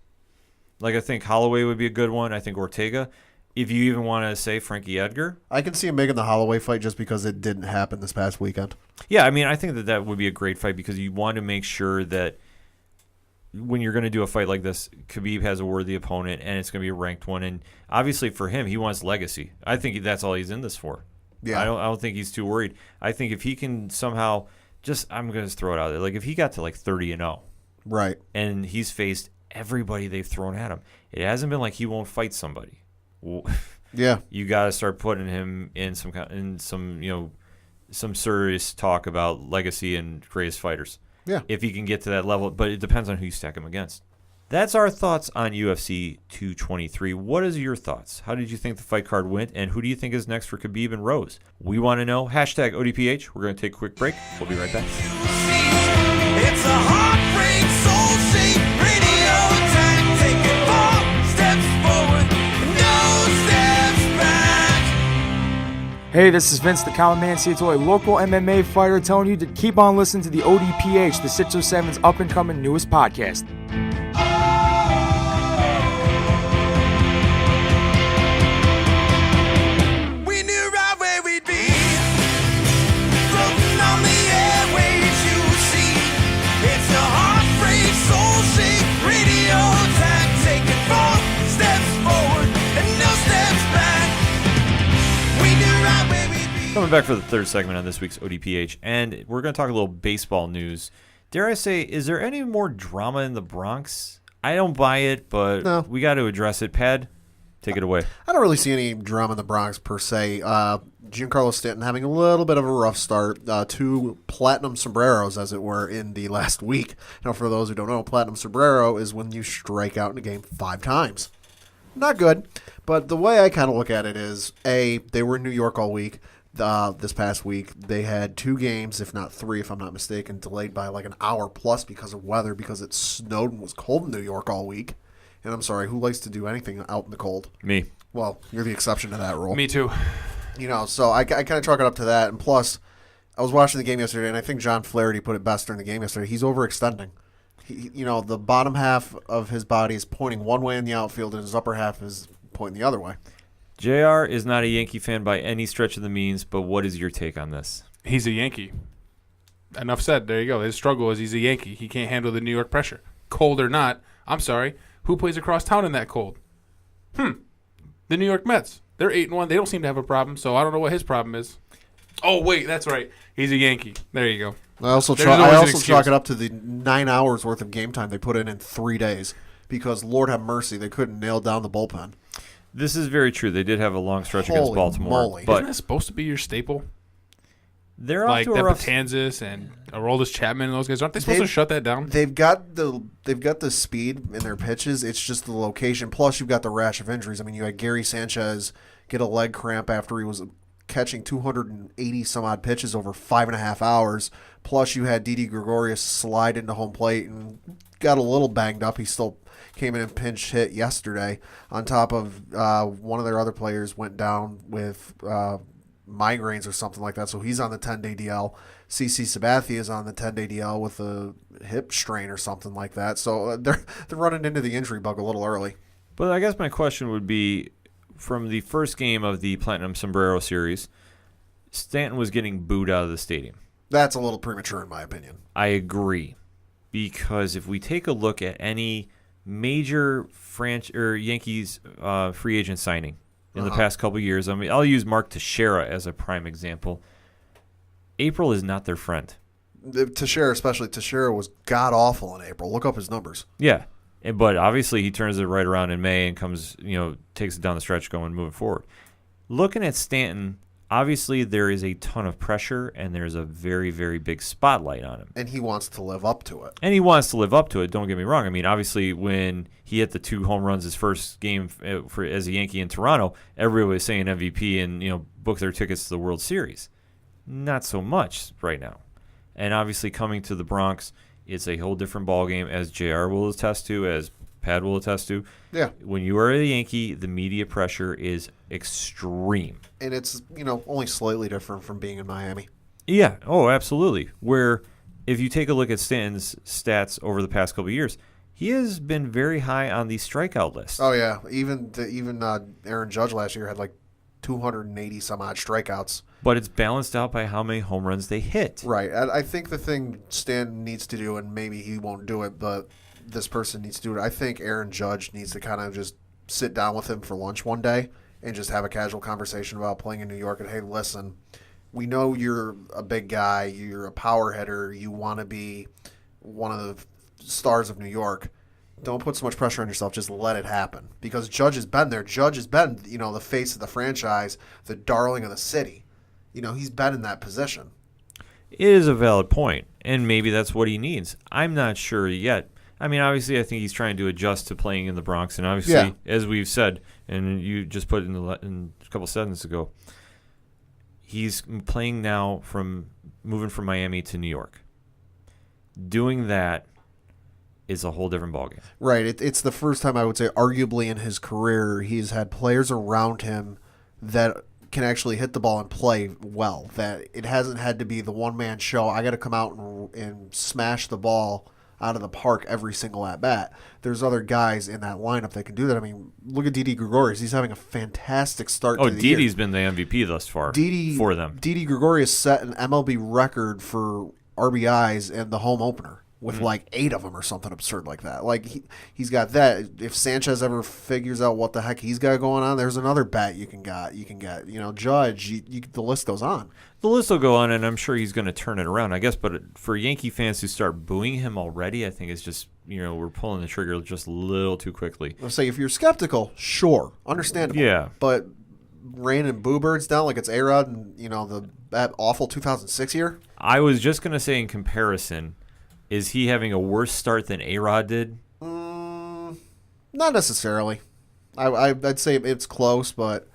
Like, I think Holloway would be a good one. I think Ortega. If you even want to say Frankie Edgar. I can see him making the Holloway fight just because it didn't happen this past weekend. Yeah, I mean, I think that would be a great fight because you want to make sure that when you're going to do a fight like this, Khabib has a worthy opponent, and it's going to be a ranked one. And obviously for him, he wants legacy. I think that's all he's in this for. Yeah. I don't think he's too worried. I think if he can somehow I'm going to throw it out there. Like, if he got to 30-0. Right. And he's faced everybody they've thrown at him. It hasn't been like he won't fight somebody. Yeah. You got to start putting him in some serious talk about legacy and greatest fighters. Yeah. If he can get to that level, but it depends on who you stack him against. That's our thoughts on UFC 223. What is your thoughts? How did you think the fight card went, and who do you think is next for Khabib and Rose? We want to know. Hashtag ODPH. We're going to take a quick break. We'll be right back. It's a heartbreak, soul-shaped radio attack. Taking 4 steps forward, no steps back. Hey, this is Vince the Common Man Ciatoy, local MMA fighter, telling you to keep on listening to the ODPH, the 607's up-and-coming newest podcast. Floating on the airwaves, you see, it's a heartbreak. back for the third segment on this week's ODPH, and we're going to talk a little baseball news. Dare I say, is there any more drama in the Bronx? I don't buy it, but No. we got to address it. Pad, take it away. I don't really see any drama in the Bronx per se. Giancarlo Stanton having a little bit of a rough start. 2 platinum sombreros, as it were, in the last week. Now, for those who don't know, platinum sombrero is when you strike out in a game 5 times. Not good, but the way I kind of look at it is, A, they were in New York all week. This past week, they had 2 games, if not 3, if I'm not mistaken, delayed by like an hour plus because of weather, because it snowed and was cold in New York all week. And I'm sorry, who likes to do anything out in the cold? Me. Well, you're the exception to that rule. Me too. So I kind of chalk it up to that. And plus, I was watching the game yesterday, and I think John Flaherty put it best during the game yesterday. He's overextending. The bottom half of his body is pointing one way in the outfield, and his upper half is pointing the other way. JR is not a Yankee fan by any stretch of the means, but what is your take on this? He's a Yankee. Enough said. There you go. His struggle is he's a Yankee. He can't handle the New York pressure. Cold or not, I'm sorry. Who plays across town in that cold? The New York Mets. They're 8-1. They don't seem to have a problem, so I don't know what his problem is. Oh, wait, that's right. He's a Yankee. There you go. I also There's always an excuse. chalk it up to the 9 hours worth of game time they put in 3 days, because Lord have mercy, they couldn't nail down the bullpen. This is very true. They did have a long stretch against Holy Baltimore, moly. Isn't but that supposed to be your staple? they're off Like to a that rough. Betances and Aroldis Chapman and those guys. Aren't they supposed to shut that down? They've got the speed in their pitches. It's just the location. Plus, you've got the rash of injuries. I mean, you had Gary Sanchez get a leg cramp after he was catching 280 some odd pitches over 5.5 hours. Plus, you had Didi Gregorius slide into home plate and got a little banged up. He still came in and pinch hit yesterday. On top of one of their other players went down with migraines or something like that, so he's on the 10-day DL. CC Sabathia is on the 10-day DL with a hip strain or something like that. So they're running into the injury bug a little early. But I guess my question would be, from the first game of the Platinum Sombrero series, Stanton was getting booed out of the stadium. That's a little premature in my opinion. I agree, because if we take a look at any major Yankees free agent signing in the past couple of years, I mean, I'll use Mark Teixeira as a prime example. April is not their friend. Teixeira was god-awful in April. Look up his numbers. Yeah, but obviously he turns it right around in May and takes it down the stretch moving forward. Looking at Stanton, obviously there is a ton of pressure and there's a very, very big spotlight on him. And he wants to live up to it. And he wants to live up to it, don't get me wrong. I mean, obviously when he hit the 2 home runs his first game as a Yankee in Toronto, everybody was saying MVP and book their tickets to the World Series. Not so much right now. And obviously coming to the Bronx, it's a whole different ballgame, as JR will attest to, as Pad will attest to. Yeah. When you are a Yankee, the media pressure is extreme. And it's, only slightly different from being in Miami. Yeah. Oh, absolutely. Where if you take a look at Stanton's stats over the past couple of years, he has been very high on the strikeout list. Oh, yeah. Even Aaron Judge last year had like 280 some odd strikeouts. But it's balanced out by how many home runs they hit. Right. I think the thing Stan needs to do, and maybe he won't do it, but this person needs to do it, I think Aaron Judge needs to kind of just sit down with him for lunch one day and just have a casual conversation about playing in New York. And, hey, listen, we know you're a big guy. You're a power hitter. You want to be one of the stars of New York. Don't put so much pressure on yourself. Just let it happen. Because Judge has been there. Judge has been, the face of the franchise, the darling of the city. He's been in that position. It is a valid point, and maybe that's what he needs. I'm not sure yet. I mean, obviously, I think he's trying to adjust to playing in the Bronx, and obviously, as we've said, and you just put in a couple sentences ago, he's playing now moving from Miami to New York. Doing that is a whole different ballgame. Right. It's the first time, I would say, arguably in his career, he's had players around him that can actually hit the ball and play well. That it hasn't had to be the one-man show. I got to come out and smash the ball out of the park every single at-bat. There's other guys in that lineup that can do that. I mean, look at Didi Gregorius. He's having a fantastic start to the year. Didi's been the MVP thus far for them. Didi Gregorius set an MLB record for RBIs in the home opener. with like 8 of them or something absurd like that. Like he's got that. If Sanchez ever figures out what the heck he's got going on, there's another bat you can get. You know, Judge. The list goes on. The list will go on, and I'm sure he's going to turn it around, I guess. But for Yankee fans who start booing him already, I think it's just, we're pulling the trigger just a little too quickly. I'll say if you're skeptical, sure, understandable. Yeah. But raining boo birds down like it's A-Rod and that awful 2006 year. I was just going to say, in comparison, is he having a worse start than A-Rod did? Not necessarily. I'd say it's close, but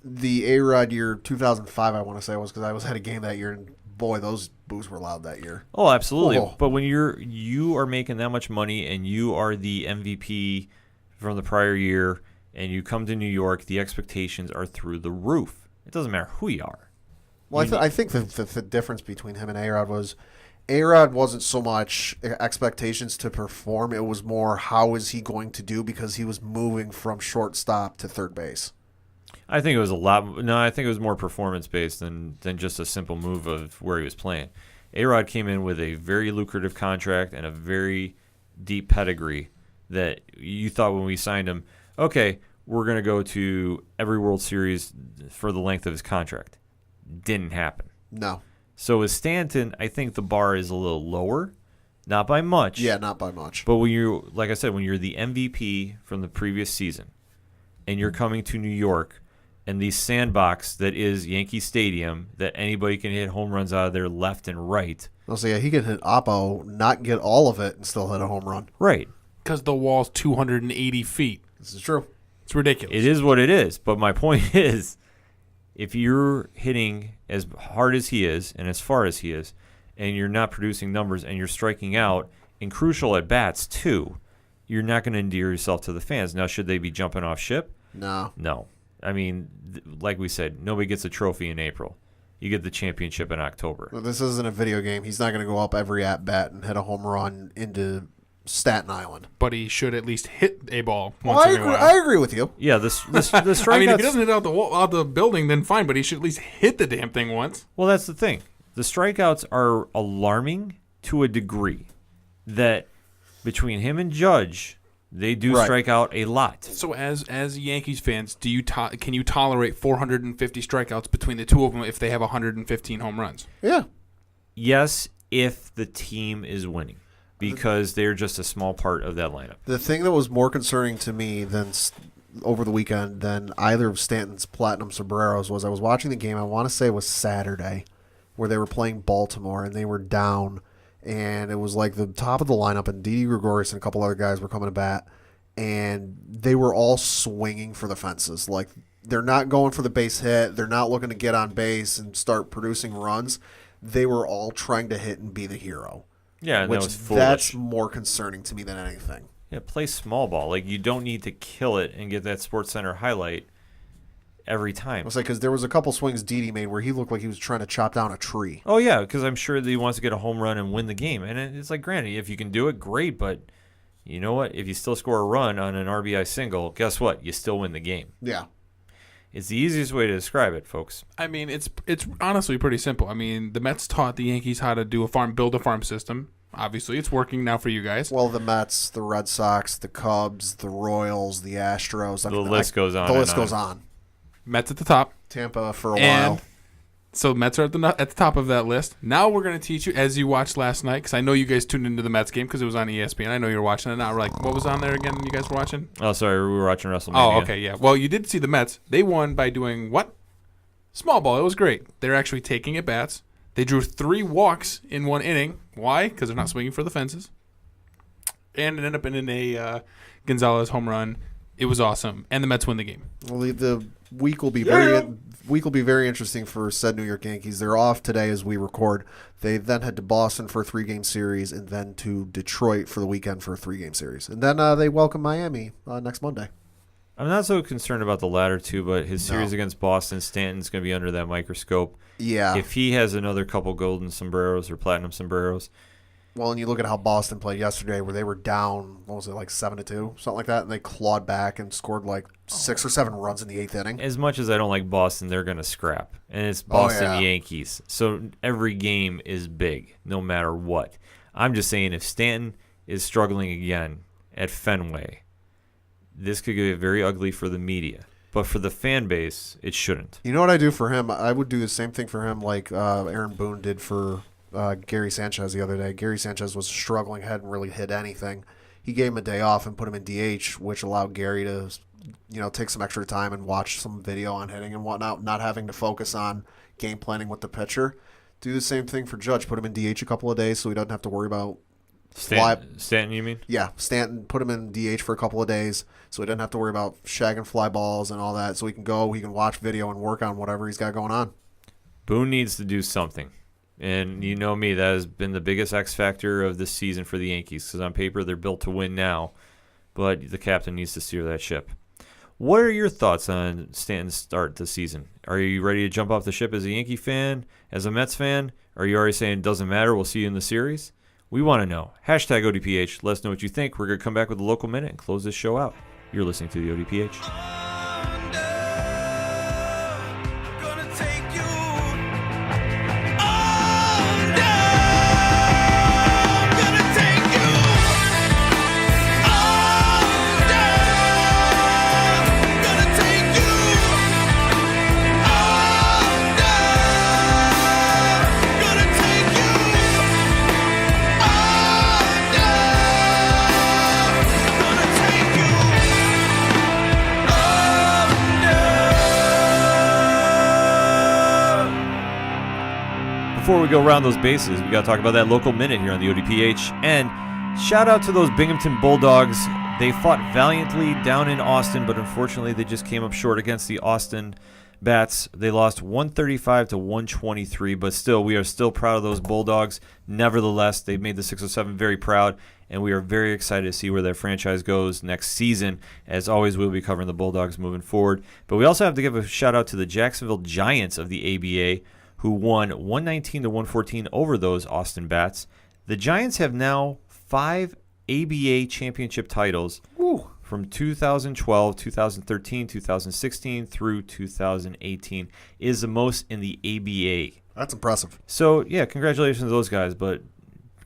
the A-Rod year 2005, I want to say, was because I was at a game that year, and boy, those boos were loud that year. Oh, absolutely. Oh. But when you are making that much money and you are the MVP from the prior year and you come to New York, the expectations are through the roof. It doesn't matter who you are. Well, I think the difference between him and A-Rod was A-Rod wasn't so much expectations to perform. It was more how is he going to do because he was moving from shortstop to third base. I think it was I think it was more performance-based than just a simple move of where he was playing. A-Rod came in with a very lucrative contract and a very deep pedigree that you thought when we signed him, okay, we're going to go to every World Series for the length of his contract. Didn't happen. No. So with Stanton, I think the bar is a little lower, not by much. Yeah, not by much. But when like I said, when you're the MVP from the previous season and you're coming to New York and the sandbox that is Yankee Stadium that anybody can hit home runs out of there left and right. I'll say, he could hit Oppo, not get all of it, and still hit a home run. Right. Because the wall's 280 feet. This is true. It's ridiculous. It is what it is. But my point is, if you're hitting as hard as he is and as far as he is, and you're not producing numbers and you're striking out in crucial at-bats too, you're not going to endear yourself to the fans. Now, should they be jumping off ship? No. No. I mean, like we said, nobody gets a trophy in April. You get the championship in October. Well, this isn't a video game. He's not going to go up every at-bat and hit a home run into Staten Island. But he should at least hit a ball Well, once in a while. I agree with you. Yeah, the strikeouts. I mean, if he doesn't hit out the building, then fine. But he should at least hit the damn thing once. Well, that's the thing. The strikeouts are alarming to a degree that between him and Judge, they do strike out a lot. So as Yankees fans, can you tolerate 450 strikeouts between the two of them if they have 115 home runs? Yeah. Yes, if the team is winning, because they're just a small part of that lineup. The thing that was more concerning to me than over the weekend than either of Stanton's platinum sombreros was I was watching the game, I want to say it was Saturday, where they were playing Baltimore and they were down, and it was like the top of the lineup, and Didi Gregorius and a couple other guys were coming to bat, and they were all swinging for the fences. Like, they're not going for the base hit. They're not looking to get on base and start producing runs. They were all trying to hit and be the hero. Yeah, and which that was foolish. that's more concerning to me than anything. Yeah, play small ball. Like, you don't need to kill it and get that SportsCenter highlight every time. I was like, because there was a couple swings Didi made where he looked like he was trying to chop down a tree. Oh, yeah, because I'm sure that he wants to get a home run and win the game. And it's like, granted, if you can do it, great. But you know what? If you still score a run on an RBI single, guess what? You still win the game. Yeah. It's the easiest way to describe it, folks. I mean, it's honestly pretty simple. I mean, the Mets taught the Yankees how to build a farm system. Obviously, it's working now for you guys. Well, the Mets, the Red Sox, the Cubs, the Royals, the Astros. The list goes on. The list goes on. Mets at the top. Tampa for a And while. so Mets are at the top of that list. Now we're going to teach you, as you watched last night, because I know you guys tuned into the Mets game because it was on ESPN. I know you were watching it. Now we're like, what was on there again you guys were watching? Oh, sorry, we were watching WrestleMania. Oh, okay, yeah. Well, you did see the Mets. They won by doing what? Small ball. It was great. They're actually taking at bats. They drew 3 walks in 1 inning. Why? Because they're not swinging for the fences. And it ended up in a Gonzalez home run. It was awesome. And the Mets win the game. Well, the week will be very interesting for said New York Yankees. They're off today as we record. They then head to Boston for a 3-game series, and then to Detroit for the weekend for a 3-game series, and then they welcome Miami next Monday. I'm not so concerned about the latter two, but his series against Boston, Stanton's going to be under that microscope. Yeah. If he has another couple golden sombreros or platinum sombreros. Well, and you look at how Boston played yesterday, where they were down, what was it, like 7-2, something like that, and they clawed back and scored like 6 or 7 runs in the 8th inning. As much as I don't like Boston, they're going to scrap. And it's Boston Yankees. So every game is big, no matter what. I'm just saying if Stanton is struggling again at Fenway, this could get very ugly for the media. But for the fan base, it shouldn't. You know what I do for him? I would do the same thing for him like Aaron Boone did for Gary Sanchez the other day. Gary Sanchez was struggling, hadn't really hit anything. He gave him a day off and put him in DH, which allowed Gary to, take some extra time and watch some video on hitting and whatnot, not having to focus on game planning with the pitcher. Do the same thing for Judge. Put him in DH a couple of days so he doesn't have to worry about Stanton, you mean? Yeah, Stanton. Put him in DH for a couple of days so he doesn't have to worry about shagging fly balls and all that. So he can watch video and work on whatever he's got going on. Boone needs to do something. And you know me, that has been the biggest X factor of this season for the Yankees because on paper they're built to win now, but the captain needs to steer that ship. What are your thoughts on Stanton's start this season? Are you ready to jump off the ship as a Yankee fan, as a Mets fan? Are you already saying it doesn't matter, we'll see you in the series? We want to know. Hashtag ODPH. Let us know what you think. We're going to come back with a local minute and close this show out. You're listening to the ODPH. Before we go around those bases, we got to talk about that local minute here on the ODPH. And shout out to those Binghamton Bulldogs. They fought valiantly down in Austin, but unfortunately they just came up short against the Austin Bats. They lost 135 to 123, but still, we are still proud of those Bulldogs. Nevertheless, they've made the 607 very proud, and we are very excited to see where their franchise goes next season. As always, we'll be covering the Bulldogs moving forward. But we also have to give a shout out to the Jacksonville Giants of the ABA, who won 119 to 114 over those Austin Bats. The Giants have now 5 ABA championship titles from 2012, 2013, 2016 through 2018. It is the most in the ABA. That's impressive. So, yeah, congratulations to those guys, but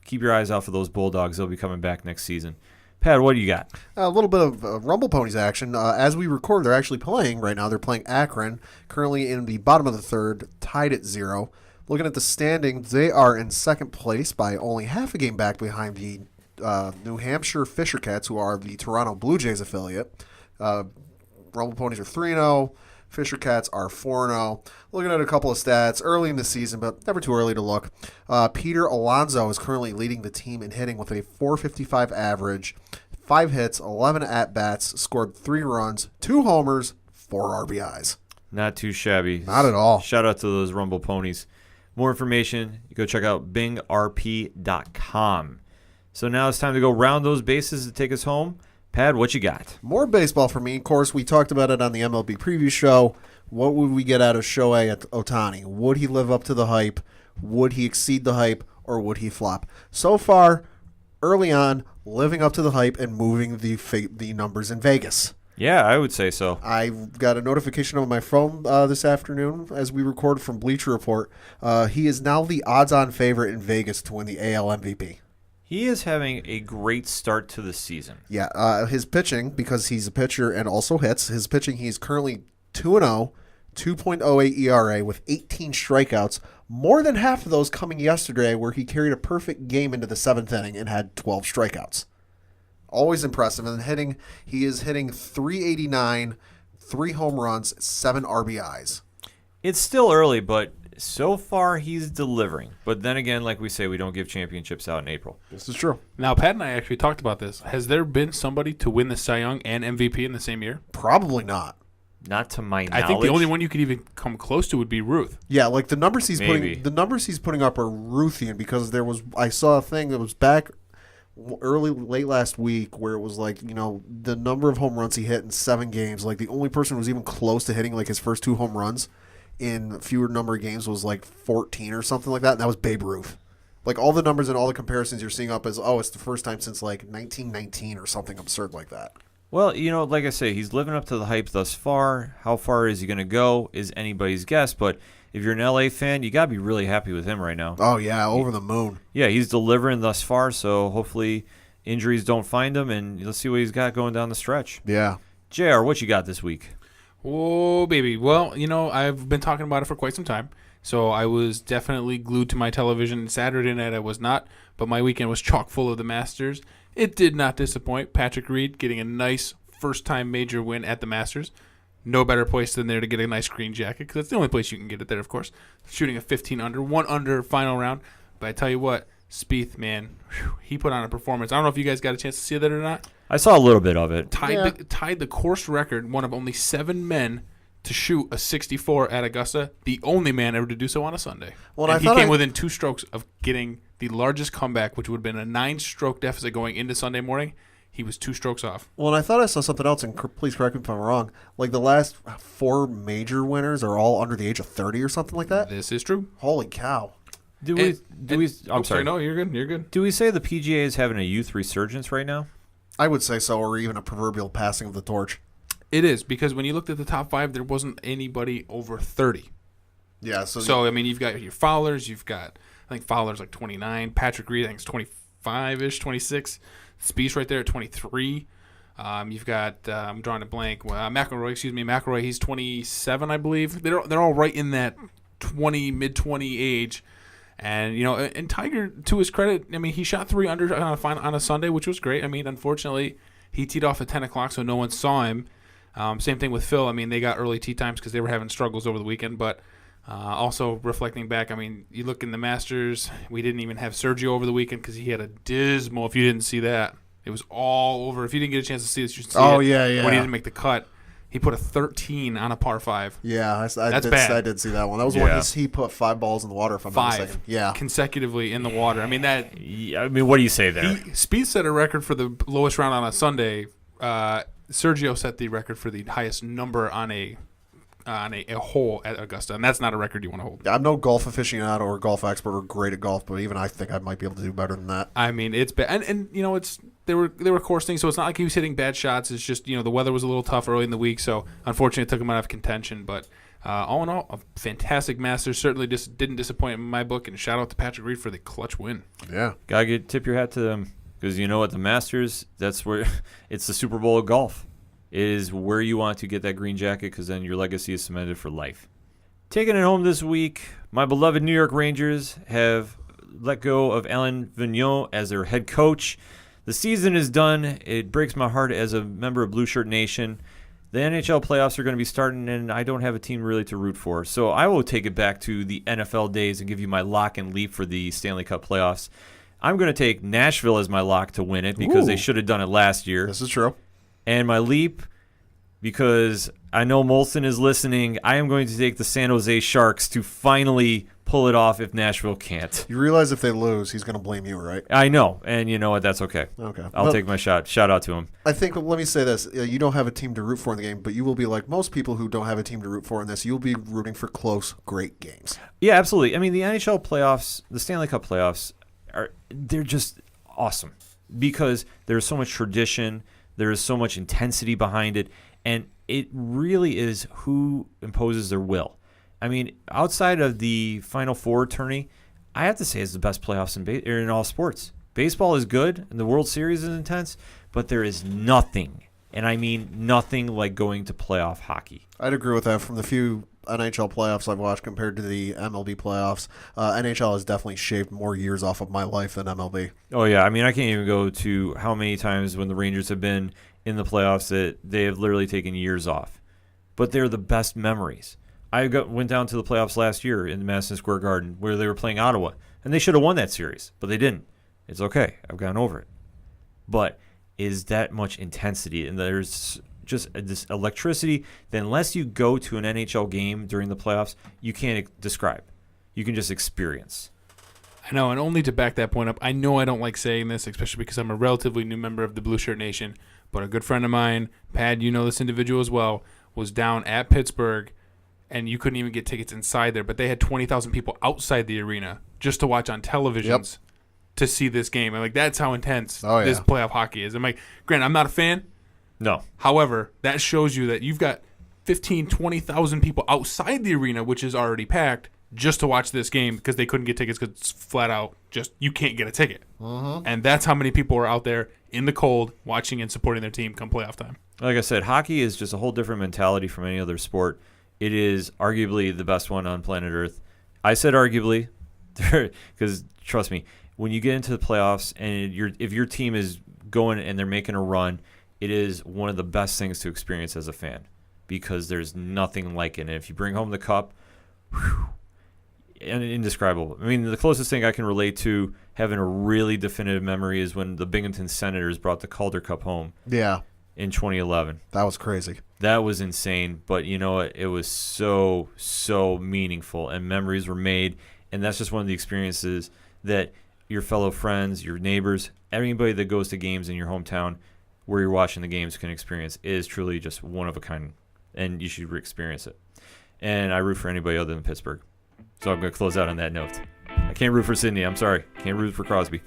keep your eyes out for those Bulldogs. They'll be coming back next season. Pat, what do you got? A little bit of Rumble Ponies action. As we record, they're actually playing right now. They're playing Akron, currently in the bottom of the third, tied at 0. Looking at the standings, they are in second place by only half a game back behind the New Hampshire Fisher Cats, who are the Toronto Blue Jays affiliate. Rumble Ponies are 3-0. Fisher Cats are 4-0. Looking at a couple of stats early in the season, but never too early to look. Peter Alonso is currently leading the team in hitting with a .455 average, 5 hits, 11 at-bats, scored 3 runs, 2 homers, 4 RBIs. Not too shabby. Not at all. Shout out to those Rumble Ponies. More information, you go check out bingrp.com. So now it's time to go round those bases to take us home. Pat, what you got? More baseball for me. Of course, we talked about it on the MLB preview show. What would we get out of Shohei Ohtani? Would he live up to the hype? Would he exceed the hype? Or would he flop? So far, early on, living up to the hype and moving the numbers in Vegas. Yeah, I would say so. I got a notification on my phone this afternoon as we record from Bleacher Report. He is now the odds-on favorite in Vegas to win the AL MVP. He is having a great start to the season. Yeah, his pitching, because he's a pitcher and also hits, his pitching, he's currently 2-0, 2.08 ERA with 18 strikeouts, more than half of those coming yesterday where he carried a perfect game into the 7th inning and had 12 strikeouts. Always impressive. And hitting, he is hitting .389, 3 home runs, 7 RBIs. It's still early, but so far he's delivering. But then again, like we say, we don't give championships out in April. This is true. Now, Pat and I actually talked about this. Has there been somebody to win the Cy Young and MVP in the same year? Probably not. Not to my knowledge. I think the only one you could even come close to would be Ruth. Yeah, like the numbers he's Maybe. putting up are Ruthian, because I saw a thing that was back late last week where it was like, the number of home runs he hit in 7 games, like the only person who was even close to hitting like his first 2 home runs in fewer number of games was like 14 or something like that, and that was Babe Ruth. Like all the numbers and all the comparisons you're seeing up is, it's the first time since like 1919 or something absurd like that. Well, like I say, he's living up to the hype thus far. How far is he going to go is anybody's guess, but if you're an LA fan, you got to be really happy with him right now. Oh, yeah, over the moon. Yeah, he's delivering thus far, so hopefully injuries don't find him, and let's see what he's got going down the stretch. Yeah. JR, what you got this week? Oh, baby. Well, I've been talking about it for quite some time. So I was definitely glued to my television. Saturday night I was not, but my weekend was chock full of the Masters. It did not disappoint. Patrick Reed getting a nice first-time major win at the Masters. No better place than there to get a nice green jacket, because that's the only place you can get it there, of course. Shooting a 15 under, 1 under final round. But I tell you what, Spieth, man, he put on a performance. I don't know if you guys got a chance to see that or not. I saw a little bit of it. Tied the course record, one of only 7 men to shoot a 64 at Augusta, the only man ever to do so on a Sunday. Well, and he came within 2 strokes of getting the largest comeback, which would have been a 9-stroke deficit going into Sunday morning. He was 2 strokes off. Well, and I thought I saw something else, and please correct me if I'm wrong. Like the last 4 major winners are all under the age of 30 or something like that. This is true. Holy cow! I'm sorry. No, you're good. You're good. Do we say the PGA is having a youth resurgence right now? I would say so, or even a proverbial passing of the torch. It is, because when you looked at the top 5, there wasn't anybody over 30. Yeah. So I mean, you've got your Fowlers. You've got, I think Fowler's like 29. Patrick Reed, I think, is 25-ish, 26. Spieth right there at 23. You've got I'm drawing a blank. McIlroy. He's 27, I believe. They're all right in that mid-20 age. And and Tiger, to his credit, I mean, he shot 3 under on a Sunday, which was great. I mean, unfortunately, he teed off at 10 o'clock, so no one saw him. Same thing with Phil. I mean, they got early tee times because they were having struggles over the weekend. But also reflecting back, I mean, you look in the Masters, we didn't even have Sergio over the weekend because he had a dismal. If you didn't see that, it was all over. If you didn't get a chance to see this, you should see it. Yeah. When he didn't make the cut, he put a 13 on a par 5. Yeah, That's bad. I did see that one. That was one he put 5 balls in the water, if I'm not mistaken. Yeah, consecutively in the water. I mean that. Yeah, I mean, what do you say there? Spieth set a record for the lowest round on a Sunday. Sergio set the record for the highest number on a hole at Augusta, and that's not a record you want to hold. I'm no golf aficionado or golf expert or great at golf, but even I think I might be able to do better than that. I mean, it's bad, and it's there were course things, so it's not like he was hitting bad shots. It's just the weather was a little tough early in the week, so unfortunately it took him out of contention. But all in all, a fantastic Masters. Certainly just didn't disappoint in my book, and shout out to Patrick Reed for the clutch win. Yeah, gotta tip your hat to them, because at the Masters, that's where it's the Super Bowl of golf. It is where you want to get that green jacket, because then your legacy is cemented for life. Taking it home this week, my beloved New York Rangers have let go of Alain Vigneault as their head coach. The season is done. It breaks my heart as a member of Blue Shirt Nation. The NHL playoffs are going to be starting, and I don't have a team really to root for. So I will take it back to the NFL days and give you my lock and leap for the Stanley Cup playoffs. I'm going to take Nashville as my lock to win it, because they should have done it last year. This is true. And my leap, because I know Molson is listening, I am going to take the San Jose Sharks to finally pull it off if Nashville can't. You realize if they lose, he's going to blame you, right? I know, and you know what? That's okay. Okay. I'll take my shot. Shout out to him. I think, let me say this. You don't have a team to root for in the game, but you will be like most people who don't have a team to root for in this. You'll be rooting for close, great games. Yeah, absolutely. I mean, the NHL playoffs, the Stanley Cup playoffs, they're just awesome, because there's so much tradition. There is so much intensity behind it, and it really is who imposes their will. I mean, outside of the Final Four tourney, I have to say it's the best playoffs in all sports. Baseball is good, and the World Series is intense, but there is nothing, and I mean nothing, like going to playoff hockey. I'd agree with that. From the few NHL playoffs I've watched compared to the MLB playoffs, NHL has definitely shaved more years off of my life than MLB. Oh, yeah. I mean, I can't even go to how many times when the Rangers have been in the playoffs that they have literally taken years off. But they're the best memories. I went down to the playoffs last year in Madison Square Garden where they were playing Ottawa, and they should have won that series, but they didn't. It's okay. I've gone over it. But is that much intensity, and there's just this electricity that unless you go to an NHL game during the playoffs, you can't describe. You can just experience. I know, and only to back that point up, I know I don't like saying this, especially because I'm a relatively new member of the Blue Shirt Nation, but a good friend of mine, Pad, you know this individual as well, was down at Pittsburgh, and you couldn't even get tickets inside there, but they had 20,000 people outside the arena just to watch on televisions to see this game. And like, that's how intense this playoff hockey is. I'm like, granted, I'm not a fan. No. However, that shows you that you've got 15, 20,000 people outside the arena, which is already packed, just to watch this game because they couldn't get tickets because it's flat out just you can't get a ticket. And that's how many people are out there in the cold watching and supporting their team come playoff time. Like I said, hockey is just a whole different mentality from any other sport. It is arguably the best one on planet Earth. I said arguably because, trust me, when you get into the playoffs and if your team is going and they're making a run, it is one of the best things to experience as a fan because there's nothing like it. And if you bring home the cup, whew, indescribable. I mean, the closest thing I can relate to having a really definitive memory is when the Binghamton Senators brought the Calder Cup home. Yeah. In 2011. That was crazy. That was insane, but you know what? It was so meaningful, and memories were made, and that's just one of the experiences that your fellow friends, your neighbors, anybody that goes to games in your hometown where you're watching the games can experience. It is truly just one of a kind, and you should experience it. And I root for anybody other than Pittsburgh. So I'm going to close out on that note. I can't root for Sydney. I'm sorry. Can't root for Crosby.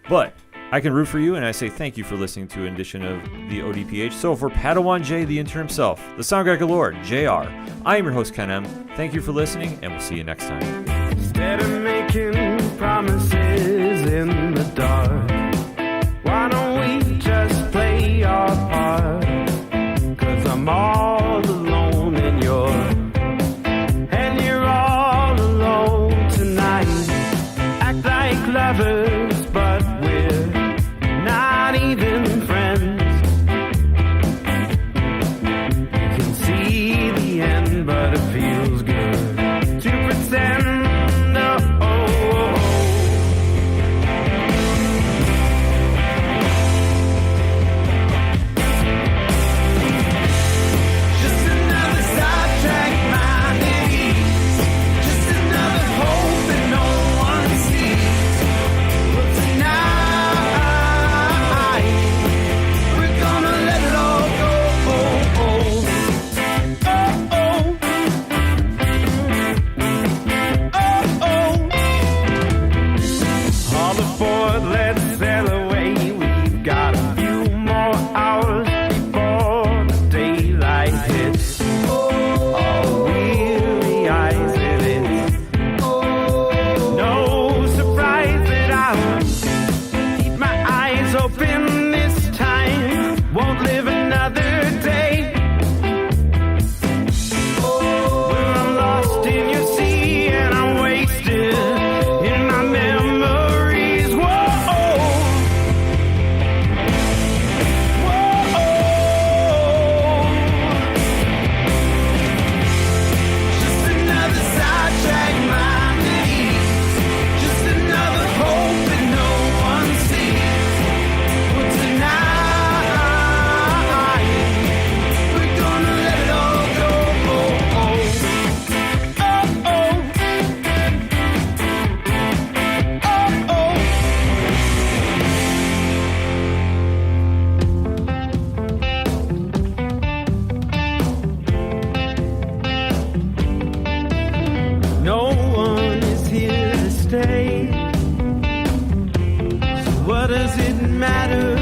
But I can root for you, and I say thank you for listening to an edition of the ODPH. So for Padawan J, the intern himself, the sound guy galore, JR, I am your host, Ken M. Thank you for listening, and we'll see you next time. Instead of making promises in the dark, why don't we just play our part? 'Cause I'm all alone and you're all alone tonight. Act like lovers, but we're not even friends. You can see the end, but it feels good to pretend. What does it matter?